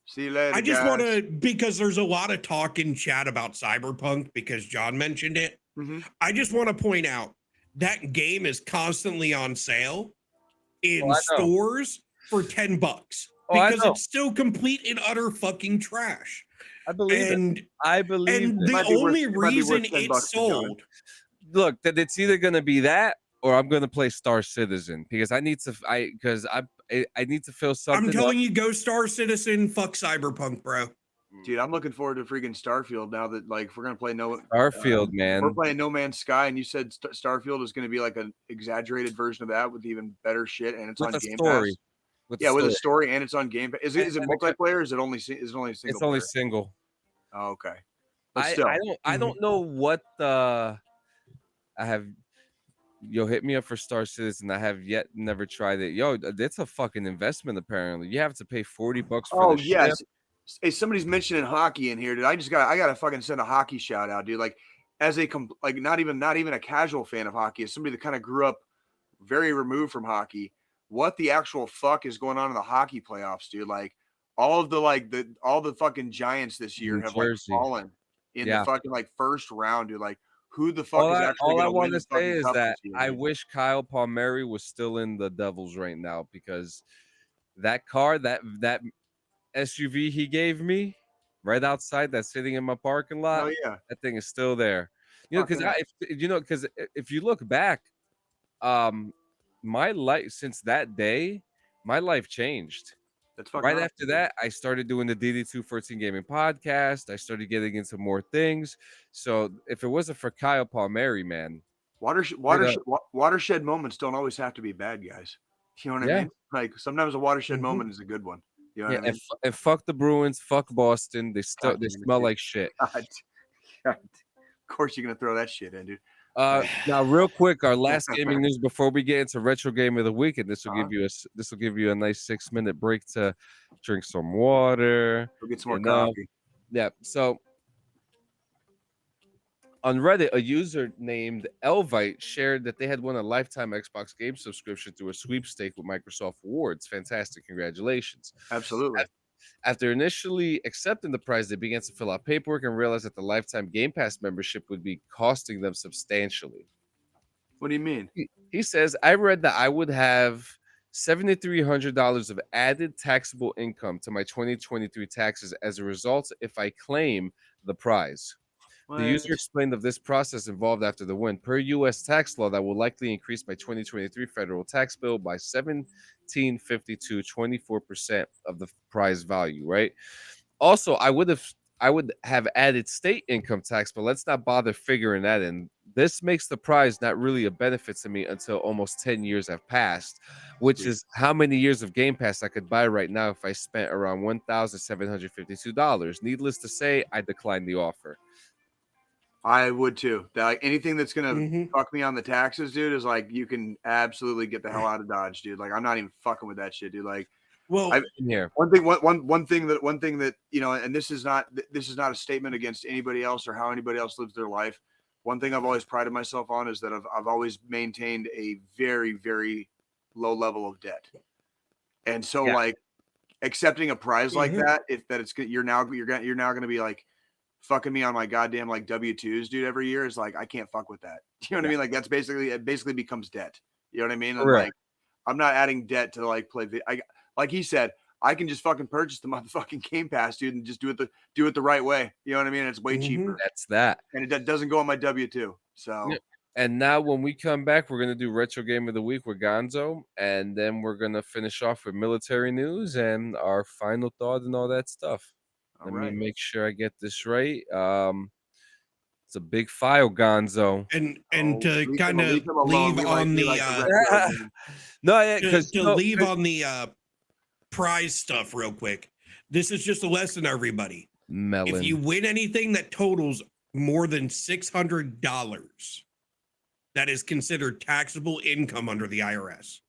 See you later. I just want to, because there's a lot of talk in chat about Cyberpunk because John mentioned it. Mm-hmm. I just want to point out that game is constantly on sale in stores for $10 because it's still complete and utter fucking trash. I believe and it. I believe and the only reason it's sold. Look, that it's either going to be that or I'm going to play Star Citizen because I need to. I need to feel something. I'm telling you, go Star Citizen. Fuck Cyberpunk, bro. Dude, I'm looking forward to freaking Starfield now that like if we're gonna play Starfield, man. We're playing No Man's Sky, and you said Starfield is gonna be like an exaggerated version of that with even better shit, and it's on Game Pass. With a story, and it's on Game Pass. Is it multiplayer? Or is it only single? It's only single. Oh, okay. But still, I don't know what the. I have. Yo, hit me up for Star Citizen. I have never tried it. Yo, it's a fucking investment. Apparently, you have to pay $40 for the ship. Hey, somebody's mentioning hockey in here, dude. I gotta fucking send a hockey shout out, dude. Like, as a not even a casual fan of hockey, as somebody that kind of grew up very removed from hockey. What the actual fuck is going on in the hockey playoffs, dude? Like, all the fucking Giants this year have like fallen in the fucking like first round, dude. Like, who the fuck is actually all I want to say is that I wish Kyle Palmieri was still in the Devils right now because that car, that SUV he gave me right outside that's sitting in my parking lot. Oh yeah, that thing is still there. Because if you look back, my life since that day, my life changed. That's right after that, I started doing the DD214 Gaming podcast. I started getting into more things. So if it wasn't for Kyle Palmieri, man, watershed moments don't always have to be bad, guys. You know what I mean? Like sometimes a watershed moment is a good one. You know what I mean? And fuck the Bruins, fuck Boston. They smell like shit. God. Of course, you're gonna throw that shit in, dude. Now, real quick, our last gaming news before we get into retro game of the week, and this will give you a nice 6-minute break to drink some water, go get some more coffee. Yeah. So On Reddit, a user named Elvite shared that they had won a lifetime Xbox game subscription through a sweepstake with Microsoft Awards. Fantastic. Congratulations. Absolutely. After initially accepting the prize, they began to fill out paperwork and realized that the lifetime Game Pass membership would be costing them substantially. What do you mean? He says, I read that I would have $7,300 of added taxable income to my 2023 taxes as a result if I claim the prize. The user explained of this process involved after the win. Per U.S. tax law, that will likely increase my 2023 federal tax bill by 1752, 24% of the prize value, right? Also, I would have added state income tax, but let's not bother figuring that in. This makes the prize not really a benefit to me until almost 10 years have passed, which is how many years of Game Pass I could buy right now if I spent around $1,752. Needless to say, I declined the offer. I would too. Like anything that's gonna Mhm. fuck me on the taxes, dude, is like you can absolutely get the hell out of Dodge, dude. Like I'm not even fucking with that shit, dude. Like Well, I Here. one thing that you know, and this is not a statement against anybody else or how anybody else lives their life. One thing I've always prided myself on is that I've always maintained a very, very low level of debt. And so Yeah. like accepting a prize like Mhm. that, if that it's you're now gonna be like fucking me on my goddamn like W-2s, dude, every year is like I can't fuck with that. You know what I Yeah. mean? Like that's it basically becomes debt. You know what I mean? And Correct. like I'm not adding debt to like play. Like he said, I can just fucking purchase the motherfucking Game Pass, dude, and just do it the right way. You know what I mean? It's way Mhm. cheaper, That's that. and it doesn't go on my W-2. So Yep. And now when we come back, we're gonna do retro game of the week with Gonzo, and then we're gonna finish off with military news and our final thought and all that stuff. all Let me right. make sure I get this right. It's a big file, Gonzo. And Oh, to kind leave of him alone. leave We on like the the retro game. No, yeah, to, because to leave on the prize stuff real quick. This is just a lesson, everybody. If you melon. win anything that totals more than $600, that is considered taxable income under the IRS.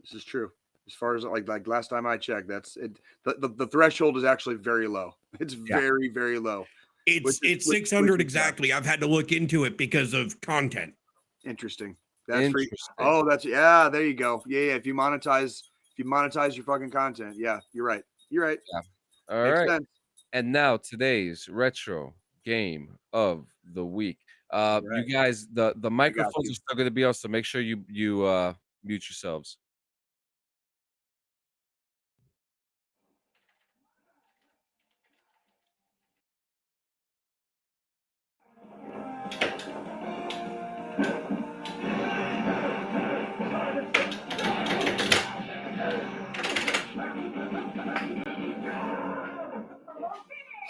This is true. As far as like last time I checked, that's it. The threshold is actually very low. It's Yeah. very, very low. It's which 600 is exactly. I've had to look into it because of content. interesting. That's free. Interesting. Oh, that's yeah. There you go. Yeah. If you monetize your fucking content, yeah, you're right. You're right. Yeah. All Makes right. sense. And now today's retro game of the week. All You right. guys, the I got microphones you. are still gonna be on, so make sure you mute yourselves.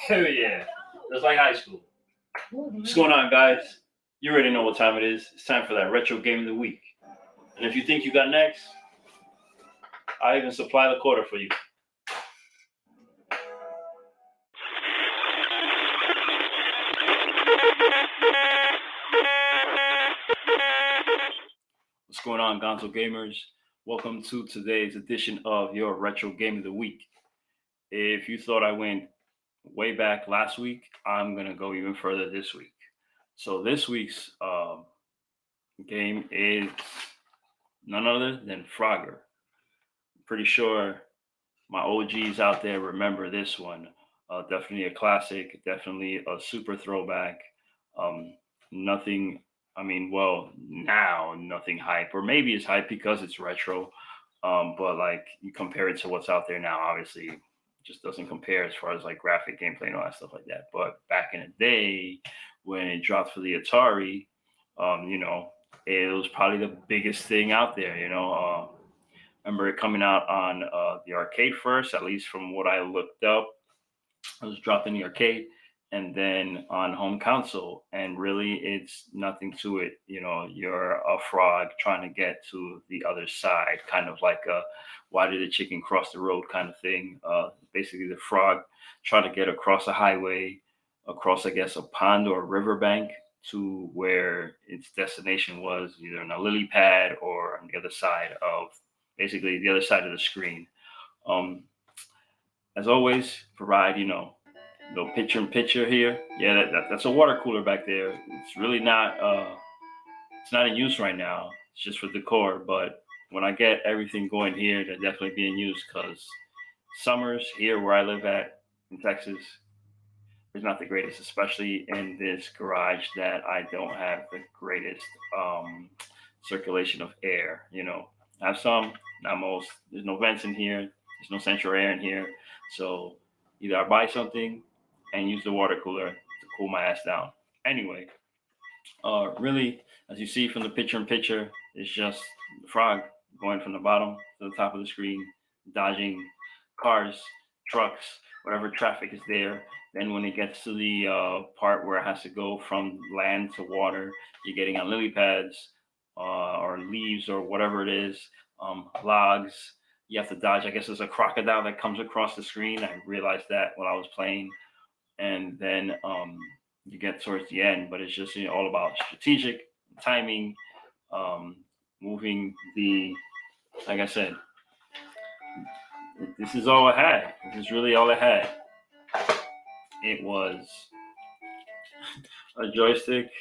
Hell yeah. That's like high school. What's going on, guys? You already know what time it is. It's time for that retro game of the week. And if you think you got next, I even supply the quarter for you. What's going on, Gonzo Gamers? Welcome to today's edition of your retro game of the week. If you thought I went way back last week, I'm going to go even further this week. So this week's game is none other than Frogger. I'm pretty sure my OGs out there remember this one. Definitely a classic, definitely a super throwback. Nothing, I mean, well, now nothing hype, or maybe it's hype because it's retro. But like you compare it to what's out there now, obviously it just doesn't compare as far as like graphic gameplay and all that stuff like that. But back in the day when it dropped for the Atari, it was probably the biggest thing out there, remember it coming out on the arcade first, at least from what I looked up. It was dropped in the arcade and then on home console. And really, it's nothing to it. You're a frog trying to get to the other side, kind of like a why did the chicken cross the road kind of thing. Basically, the frog trying to get across a highway, across, I guess, a pond or a riverbank to where its destination was, either on a lily pad or on the other side of basically the other side of the screen. Um, as always, provide, the picture in picture here. Yeah, that's a water cooler back there. It's really not. It's not in use right now. It's just for decor. But when I get everything going here, they're definitely being used because summers here where I live at in Texas is not the greatest, especially in this garage that I don't have the greatest circulation of air. I have some, not most. There's no vents in here. There's no central air in here. So either I buy something and use the water cooler to cool my ass down. Anyway, really, as you see from the picture in picture, it's just the frog going from the bottom to the top of the screen, dodging cars, trucks, whatever traffic is there. Then when it gets to the part where it has to go from land to water, you're getting on lily pads or leaves or whatever it is, logs. You have to dodge. I guess there's a crocodile that comes across the screen. I realized that when I was playing. And then you get towards the end, but it's just all about strategic timing, moving like I said, this is all I had. This is really all I had. It was a joystick,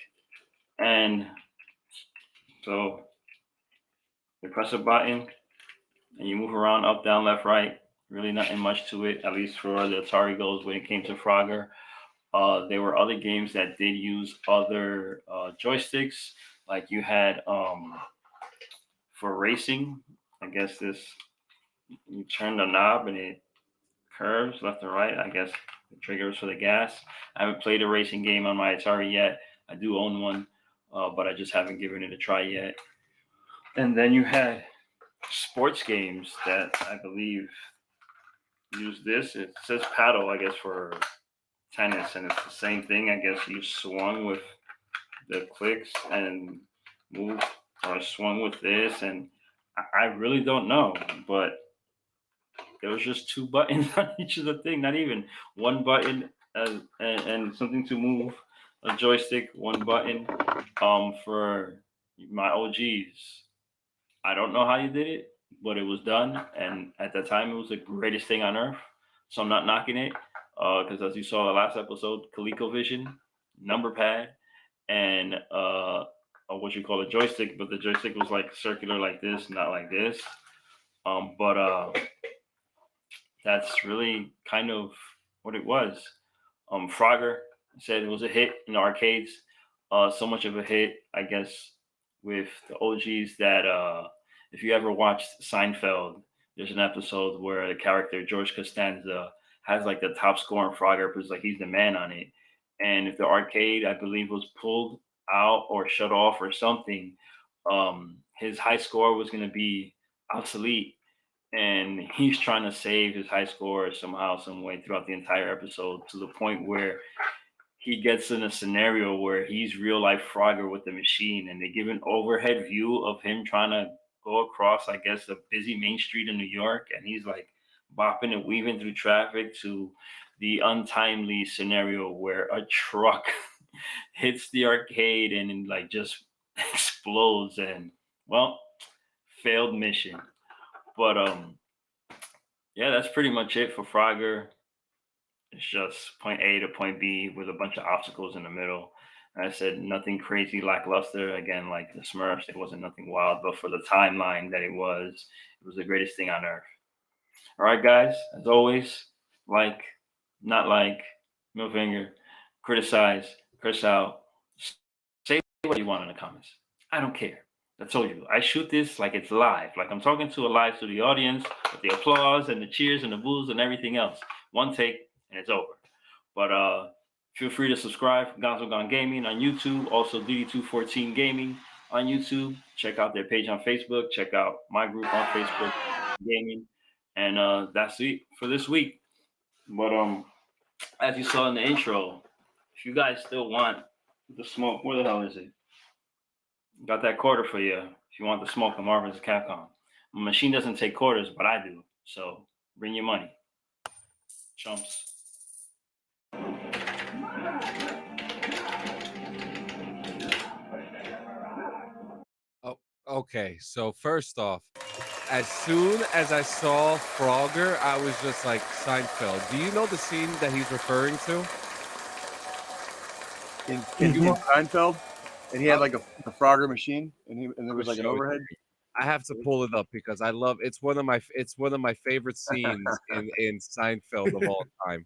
and so you press a button and you move around up, down, left, right. Really nothing much to it, at least for the Atari goes when it came to Frogger. There were other games that did use other joysticks, like you had for racing. I guess you turn the knob and it curves left and right. I guess the trigger is for the gas. I haven't played a racing game on my Atari yet. I do own one, but I just haven't given it a try yet. And then you had sports games that I believe use this. It says paddle, I guess, for tennis, and it's the same thing. I guess you swung with the clicks and moved, or swung with this, and I really don't know, but there was just two buttons on each of the thing, not even one button and something to move a joystick, one button for my OGs. I don't know how you did it, but it was done, and at that time it was the greatest thing on earth. So I'm not knocking it, because as you saw the last episode, ColecoVision, number pad, and what you call a joystick, but the joystick was like circular like this, not like this. But that's really kind of what it was. Frogger said it was a hit in the arcades. So much of a hit, I guess, with the OGs that if you ever watched Seinfeld, there's an episode where the character George Costanza has like the top score in Frogger because like he's the man on it. And if the arcade, I believe, was pulled out or shut off or something, his high score was going to be obsolete, and he's trying to save his high score somehow, some way throughout the entire episode to the point where he gets in a scenario where he's real life Frogger with the machine, and they give an overhead view of him trying to go across, I guess, a busy main street in New York, and he's like bopping and weaving through traffic to the untimely scenario where a truck hits the arcade and like just explodes, and well, failed mission. But yeah, that's pretty much it for Frogger. It's just point A to point B with a bunch of obstacles in the middle. And I said nothing crazy lackluster. Again, like the Smurfs, it wasn't nothing wild, but for the timeline that it was the greatest thing on earth. All right, guys, as always, like, not like, middle finger, criticize, curse out, say what you want in the comments. I don't care. I told you, I shoot this like it's live, like I'm talking to a live studio audience with the applause and the cheers and the boos and everything else. One take and it's over. But feel free to subscribe, Gonzo Gone Gaming on YouTube, also DD214 Gaming on YouTube. Check out their page on Facebook. Check out my group on Facebook, Gaming. And that's it for this week. But as you saw in the intro, if you guys still want the smoke, where the hell is it? Got that quarter for you if you want the smoke of Marvel vs. Capcom. My machine doesn't take quarters, but I do. So bring your money. Chumps. Oh, okay. So first off, As soon as I saw Frogger, I was just like, Seinfeld. Do you know the scene that he's referring to? In Seinfeld, and he had like a Frogger machine, and there was like an overhead. I have to pull it up because I love it's one of my favorite scenes in Seinfeld of all time.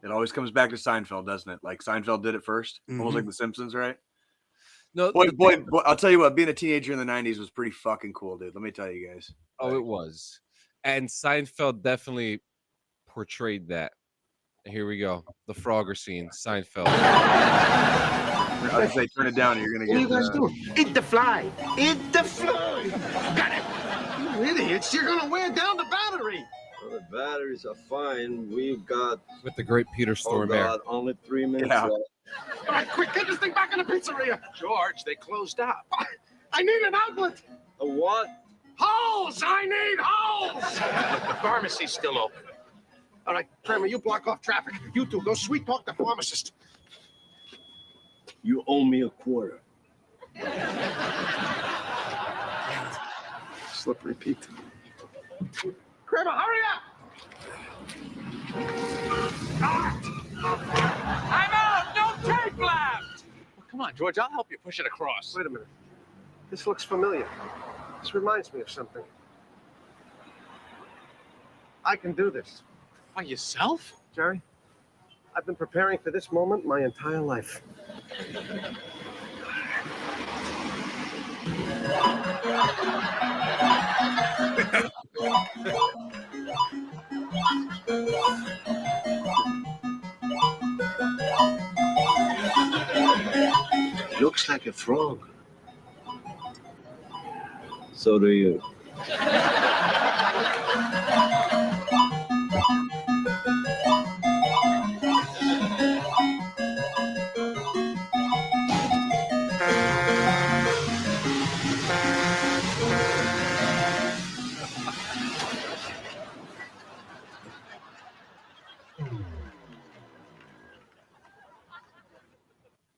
It always comes back to Seinfeld, doesn't it? Like Seinfeld did it 1st, almost like The Simpsons, right? No, boy, I'll tell you what, being a teenager in the 90s was pretty fucking cool, dude. Let me tell you guys. Oh, it was. And Seinfeld definitely portrayed that. Here we go. The Frogger scene, Seinfeld. I was say, turn it down. You're gonna get. What are you guys doing? Eat the fly. Eat the fly. Got it. You idiots! You're gonna wear down the battery. Well, the batteries are fine. We've got with the great Peter Stormare. Only 3 minutes Yeah. left. All right, quick, get this thing back in the pizzeria. George, they closed up. I need an outlet. A what? Holes! I need holes! The pharmacy's still open. All right, Kramer, you block off traffic. You two, go sweet talk the pharmacist. You owe me a quarter. Slippery Pete. Kramer, hurry up! I'm out! No tape left! Well, come on, George, I'll help you push it across. Wait a minute. This looks familiar. This reminds me of something. I can do this. By yourself? Jerry, I've been preparing for this moment my entire life. Looks like a frog. So do you.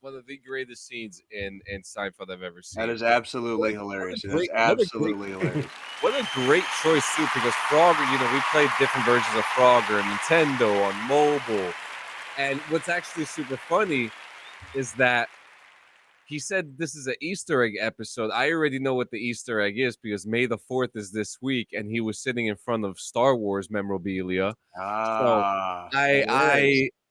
One of the greatest scenes in Seinfeld I've ever seen. That is absolutely hilarious. That's absolutely hilarious. What a great choice too, because Frogger, we played different versions of Frogger, Nintendo, on mobile. And what's actually super funny is that he said this is an Easter egg episode. I already know what the Easter egg is because May the 4th is this week, and he was sitting in front of Star Wars memorabilia.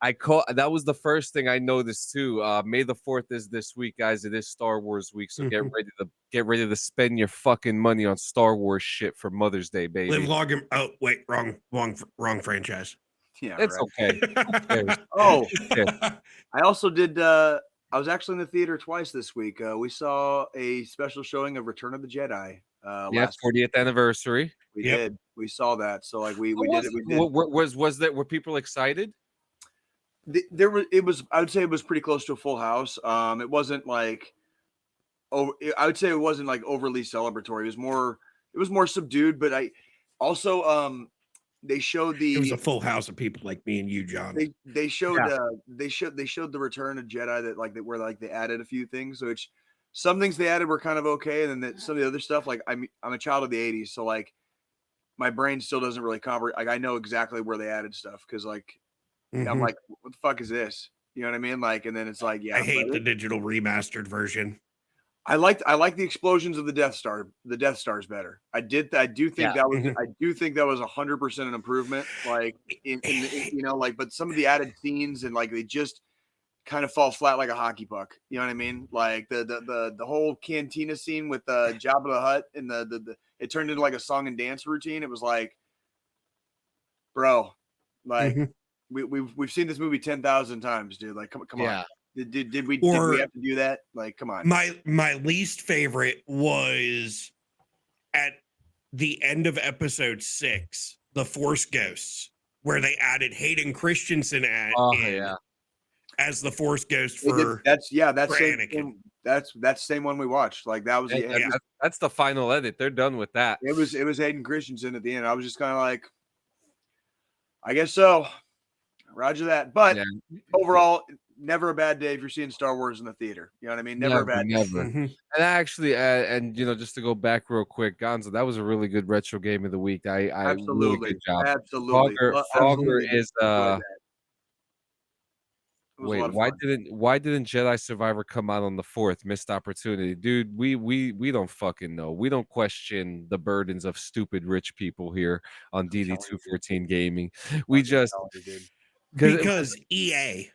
I caught that was the first thing I noticed too. May the 4th is this week, guys. It is Star Wars week, so get ready to spend your fucking money on Star Wars shit for Mother's Day, baby. Live long and oh wait, wrong franchise. Yeah, it's right. Okay. I also did. I was actually in the theater twice this week. We saw a special showing of Return of the Jedi. Last 40th anniversary. We did. We saw that. So like we did it. We did. Were people excited? It was. I would say it was pretty close to a full house. It wasn't like. I would say it wasn't like overly celebratory. It was more subdued. But I also they showed It was a full house of people like me and you, John. They showed the Return of Jedi where they added a few things, which some things they added were kind of okay, and then some of the other stuff, like I'm a child of the 80s, so like my brain still doesn't really comprehend. Like I know exactly where they added stuff because I'm like, what the fuck is this? You know what I mean? Like, and then it's like, yeah, I hate the digital remastered version. I like the explosions of the Death Star. The Death Star's better. I do think that was 100% an improvement. Like but some of the added scenes and like they just kind of fall flat like a hockey puck. You know what I mean? Like the whole cantina scene with Jabba the Hutt and the it turned into like a song and dance routine. It was like, bro, like we've seen this movie 10,000 times, dude. Like come on. Did we have to do that? Like, come on. My least favorite was at the end of episode 6, The Force Ghosts, where they added Hayden Christensen as the Force Ghost for that's Anakin. That's the same one we watched. Like that was that's the final edit. They're done with that. It was Hayden Christensen at the end. I was just kind of like, I guess so. Roger that. But overall, never a bad day if you're seeing Star Wars in the theater. You know what I mean? Never a Never, bad day. never. And actually, and just to go back real quick, Gonzo, that was a really good retro game of the week. I really Absolutely. good job. Absolutely. Frogger Absolutely is enjoyed that. It was a wait, lot of fun. why didn't Jedi Survivor come out on the 4th? Missed opportunity. Dude, we don't fucking know. We don't question the burdens of stupid rich people here on DD214 Gaming. We just because EA.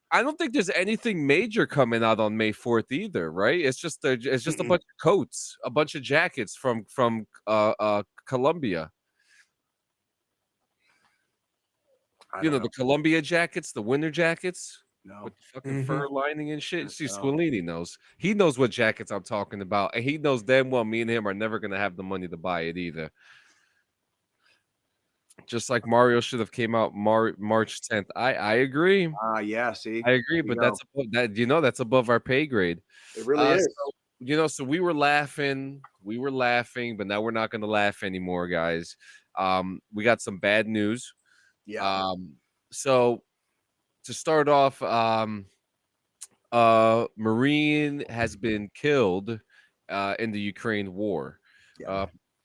I don't think there's anything major coming out on May 4th either, right? It's just a bunch of coats, a bunch of jackets from Columbia. You know, the Columbia jackets, the winter jackets with the fucking fur lining and shit. See, Squilini knows. He knows what jackets I'm talking about, and he knows damn well me and him are never gonna have the money to buy it either. Just like Mario should have came out March 10th. I agree. Yeah, see, I agree, but that's above our pay grade. It really is. So we were laughing, but now we're not going to laugh anymore, guys. We got some bad news. Yeah. So to start off, Marine has been killed in the Ukraine war.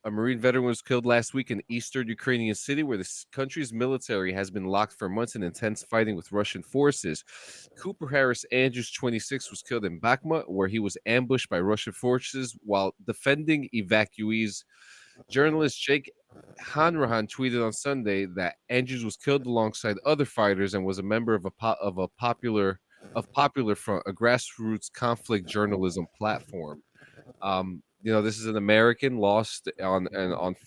A Marine veteran was killed last week in eastern Ukrainian city, where the country's military has been locked for months in intense fighting with Russian forces. Cooper Harris Andrews, 26, was killed in Bakhmut, where he was ambushed by Russian forces while defending evacuees. Journalist Jake Hanrahan tweeted on Sunday that Andrews was killed alongside other fighters and was a member of Popular Front, a grassroots conflict journalism platform. This is an American lost on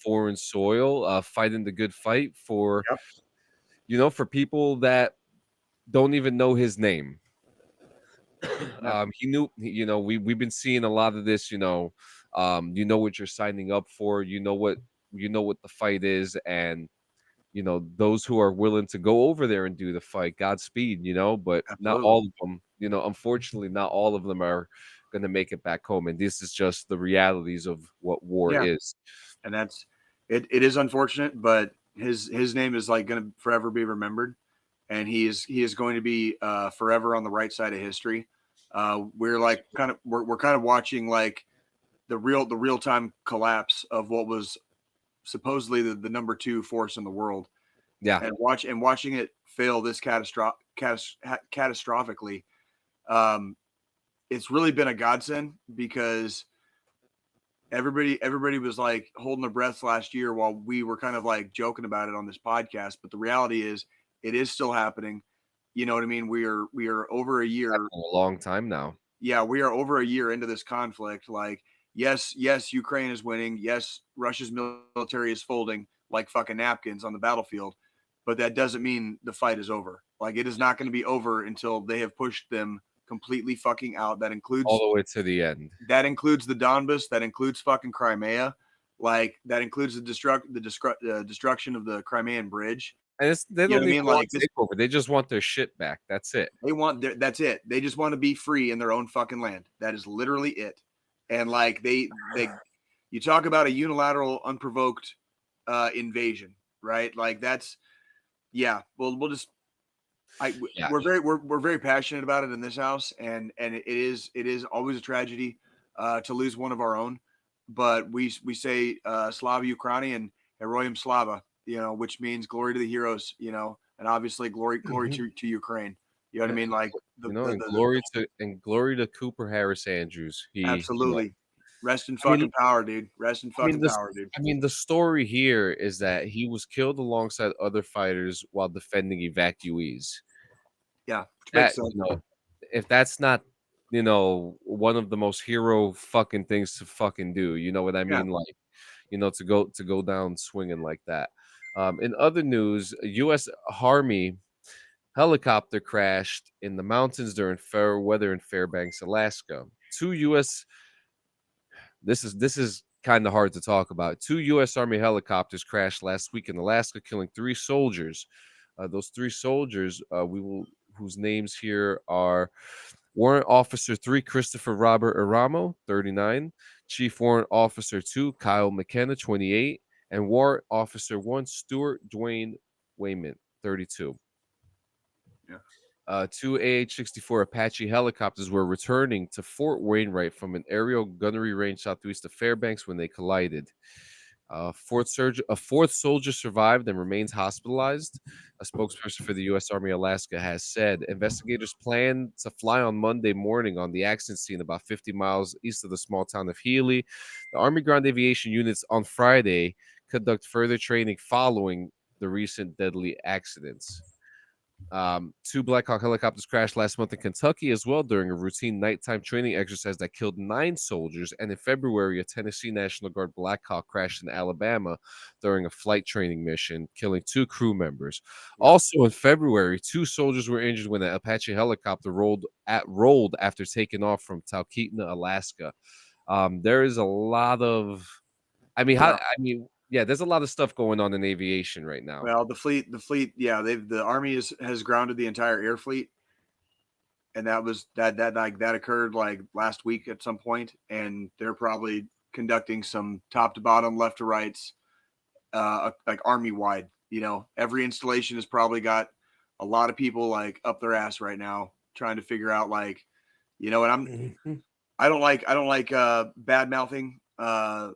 foreign soil, fighting the good fight for, for people that don't even know his name. He knew, we've been seeing a lot of this, you know what you're signing up for, you know what the fight is, and those who are willing to go over there and do the fight, Godspeed, but not all of them, unfortunately, not all of them are going to make it back home. And this is just the realities of what war is. And that's it. It is unfortunate, but his name is like going to forever be remembered, and he is going to be forever on the right side of history. We're like we're kind of watching like the real time collapse of what was supposedly the number 2 force in the world. Yeah, and watching it fail this catastrophically. It's really been a godsend, because everybody was like holding their breaths last year while we were kind of like joking about it on this podcast. But the reality is, it is still happening. You know what I mean? We are over a year, a long time now. Yeah, we are over a year into this conflict. Like, yes, Ukraine is winning. Yes, Russia's military is folding like fucking napkins on the battlefield, but that doesn't mean the fight is over. Like, it is not going to be over until they have pushed them completely fucking out. That includes all the way to the end. That includes the Donbas. That includes fucking Crimea. Like, that includes the destruction of the Crimean Bridge. And they don't even want to take over. They just want their shit back. That's it. That's it. They just want to be free in their own fucking land. That is literally it. And like you talk about a unilateral, unprovoked invasion, right? Like, that's, we'll just, we're very passionate about it in this house, and it is always a tragedy to lose one of our own, but we say Slava Ukraini and Heroyam Slava, which means glory to the heroes, and obviously glory to Ukraine. You know what I mean? Like, glory to Cooper Harris Andrews. Absolutely. Rest in fucking power, dude. Rest in fucking power, dude. I mean, the story here is that he was killed alongside other fighters while defending evacuees. Yeah. If that's not, one of the most hero fucking things to fucking do, you know what I mean? Like, to go down swinging like that. In other news, a U.S. Army helicopter crashed in the mountains during fair weather in Fairbanks, Alaska. This is kind of hard to talk about. 2 U.S. Army helicopters crashed last week in Alaska, killing 3 soldiers. Those 3 soldiers, whose names here are Warrant Officer 3, Christopher Robert Aramo, 39, Chief Warrant Officer 2, Kyle McKenna, 28, and Warrant Officer 1, Stuart Dwayne Wayman, 32. Yeah. Two AH-64 Apache helicopters were returning to Fort Wainwright from an aerial gunnery range southeast of Fairbanks when they collided. A fourth soldier survived and remains hospitalized. A spokesperson for the U.S. Army Alaska has said investigators plan to fly on Monday morning on the accident scene about 50 miles east of the small town of Healy. The Army ground aviation units on Friday conduct further training following the recent deadly accidents. Two Black Hawk helicopters crashed last month in Kentucky as well during a routine nighttime training exercise that killed 9 soldiers. And in February, a Tennessee National Guard Black Hawk crashed in Alabama during a flight training mission, killing 2 crew members. Yeah. Also in February, 2 soldiers were injured when an Apache helicopter rolled after taking off from Talkeetna, Alaska. There is a lot of, Yeah. there's a lot of stuff going on in aviation right now. Well, the fleet, yeah, the Army has grounded the entire air fleet, and that occurred like last week at some point, and they're probably conducting some top to bottom, left to rights, like Army wide. You know, every installation has probably got a lot of people like up their ass right now trying to figure out like, you know, and I don't like bad mouthing, or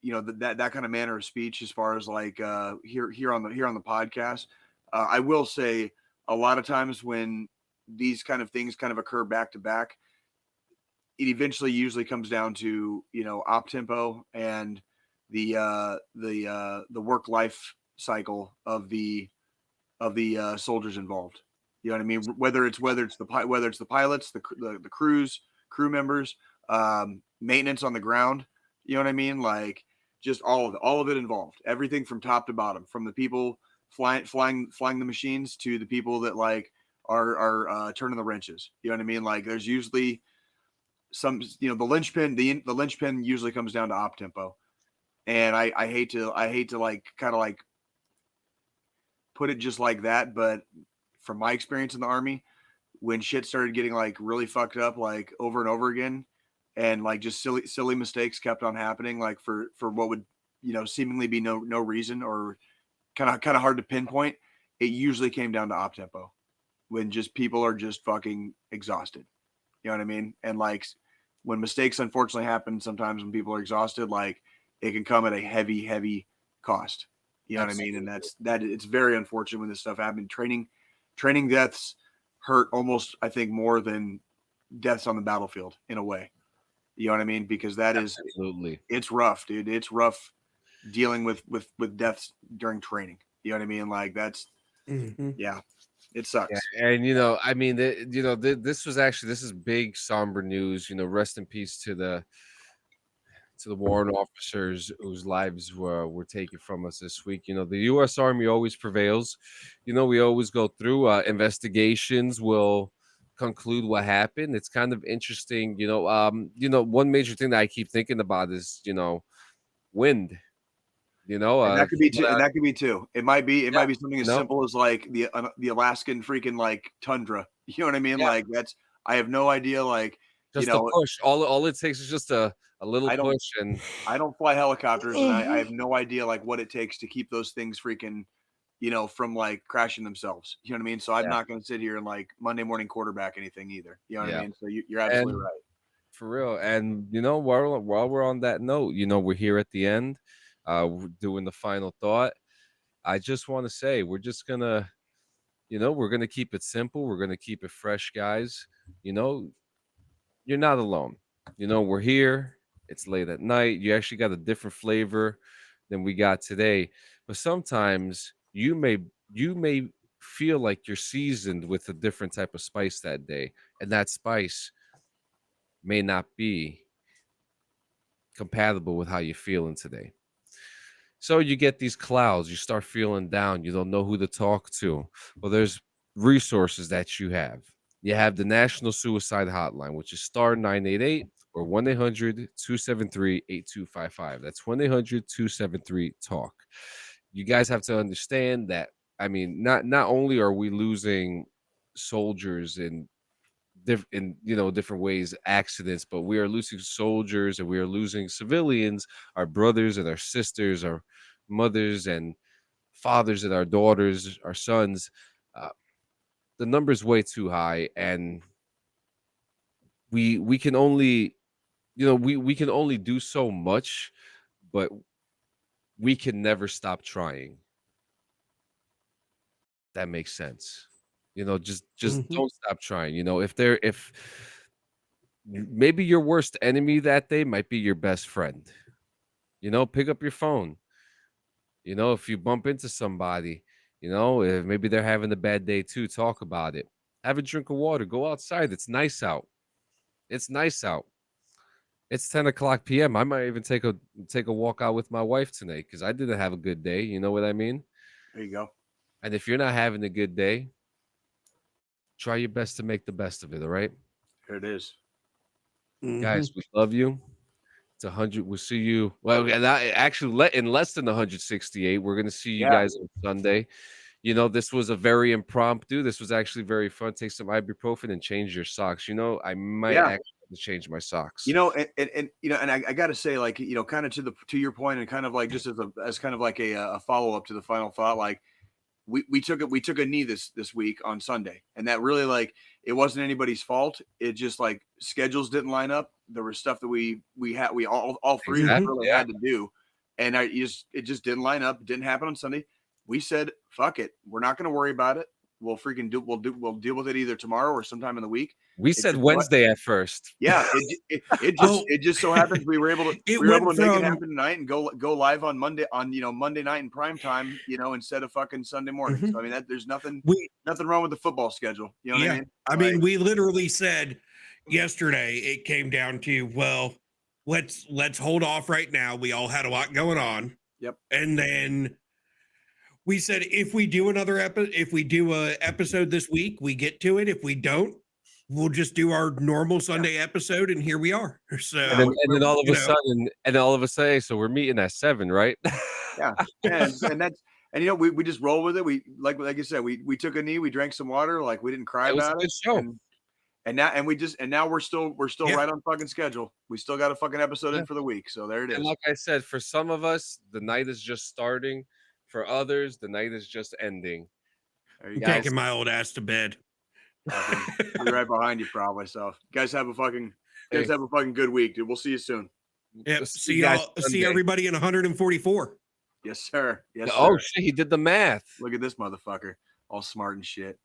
that kind of manner of speech as far as like here on the podcast. I will say a lot of times when these kind of things kind of occur back to back, it eventually usually comes down to op tempo and the work life cycle of the soldiers involved. You know what I mean? Whether it's the pilots, the crew members, maintenance on the ground. You know what I mean? Like just all of it involved. Everything from top to bottom, from the people flying the machines to the people that like are turning the wrenches. You know what I mean? Like there's usually some, the linchpin usually comes down to op tempo. And I hate to like kind of like put it just like that, but from my experience in the Army, when shit started getting like really fucked up like over and over again, and like just silly mistakes kept on happening, like for what would seemingly be no reason, or kind of hard to pinpoint, it usually came down to op tempo, when just people are just fucking exhausted. You know what I mean? And like when mistakes unfortunately happen, sometimes when people are exhausted, like it can come at a heavy cost. You know Absolutely. What I mean? And it's very unfortunate when this stuff happened. Training deaths hurt almost, I think, more than deaths on the battlefield in a way. You know what I mean? Because Absolutely. It's rough, dude. It's rough dealing with deaths during training. You know what I mean? Like that's, yeah, it sucks. Yeah, and this is big somber news. Rest in peace to the warrant officers whose lives were taken from us this week. The U.S. Army always prevails. We always go through investigations. Will conclude what happened. It's kind of interesting. One major thing that I keep thinking about is wind. And that could be too. And that could be too. It might be something as simple as like the Alaskan freaking like tundra. You know what I mean? Yeah. Like I have no idea. Like just a push. All it takes is just a little push. And I don't fly helicopters, and I have no idea like what it takes to keep those things freaking, from like crashing themselves. You know what I mean? So I'm not going to sit here and like Monday morning quarterback anything either. You know what I mean? So you're absolutely right. For real. And while we're on that note, we're here at the end. We're doing the final thought. I just want to say we're just gonna, we're gonna keep it simple. We're gonna keep it fresh, guys. You're not alone. We're here. It's late at night. You actually got a different flavor than we got today. But sometimes you may feel like you're seasoned with a different type of spice that day, and that spice may not be compatible with how you're feeling today. So you get these clouds, you start feeling down, you don't know who to talk to. Well, there's resources that you have. You have the National Suicide Hotline, which is star 988 or 1-800-273-8255. That's 1-800-273-TALK. You guys have to understand that, not only are we losing soldiers in different ways, accidents, but we are losing soldiers and we are losing civilians, our brothers and our sisters, our mothers and fathers and our daughters, our sons. the number's way too high, and we can only, we can only do so much, but we can never stop trying. That makes sense. Just don't stop trying. If maybe your worst enemy that day might be your best friend. Pick up your phone. If you bump into somebody, if maybe they're having a bad day too, talk about it. Have a drink of water. Go outside. It's nice out. It's nice out. It's 10 o'clock p.m. I might even take a walk out with my wife tonight because I didn't have a good day. You know what I mean? There you go. And if you're not having a good day, try your best to make the best of it. All right, There it is. guys. We love you. It's 100. We'll see you. Well, and actually, in less than 168, we're gonna see you guys on Sunday. This was a very impromptu. This was actually very fun. Take some ibuprofen and change your socks. I might actually have to change my socks. And I got to say, like, kind of to your point, and kind of like just as kind of like a follow up to the final thought, like we took a knee this week on Sunday, and that really, like, it wasn't anybody's fault. It just, like, schedules didn't line up. There was stuff that we all three of us really had to do, and it just didn't line up. It didn't happen on Sunday. We said, fuck it. We're not going to worry about it. We'll deal with it either tomorrow or sometime in the week. We said Wednesday at first. Yeah, it just so happens we were able to make it happen tonight and go live on Monday Monday night in prime time, instead of fucking Sunday morning. So I mean, there's nothing wrong with the football schedule. You know what I mean? I mean, we literally said yesterday it came down to, well, let's hold off right now. We all had a lot going on. Yep. And then we said if we do a episode this week, we get to it. If we don't, we'll just do our normal Sunday episode, and here we are. So and then all of a sudden, so we're meeting at 7, right? Yeah, and we just roll with it. We like you said, we took a knee, we drank some water, like we didn't cry about it. Show. And now we're still right on fucking schedule. We still got a fucking episode in for the week, so there it is. And like I said, for some of us, the night is just starting. For others, the night is just ending. I'm taking my old ass to bed. I'll be right behind you, probably. So, guys, have a fucking good week, dude. We'll see you soon. Yep. See everybody in 144. Yes, sir. Yes, sir. Oh shit, he did the math. Look at this motherfucker, all smart and shit.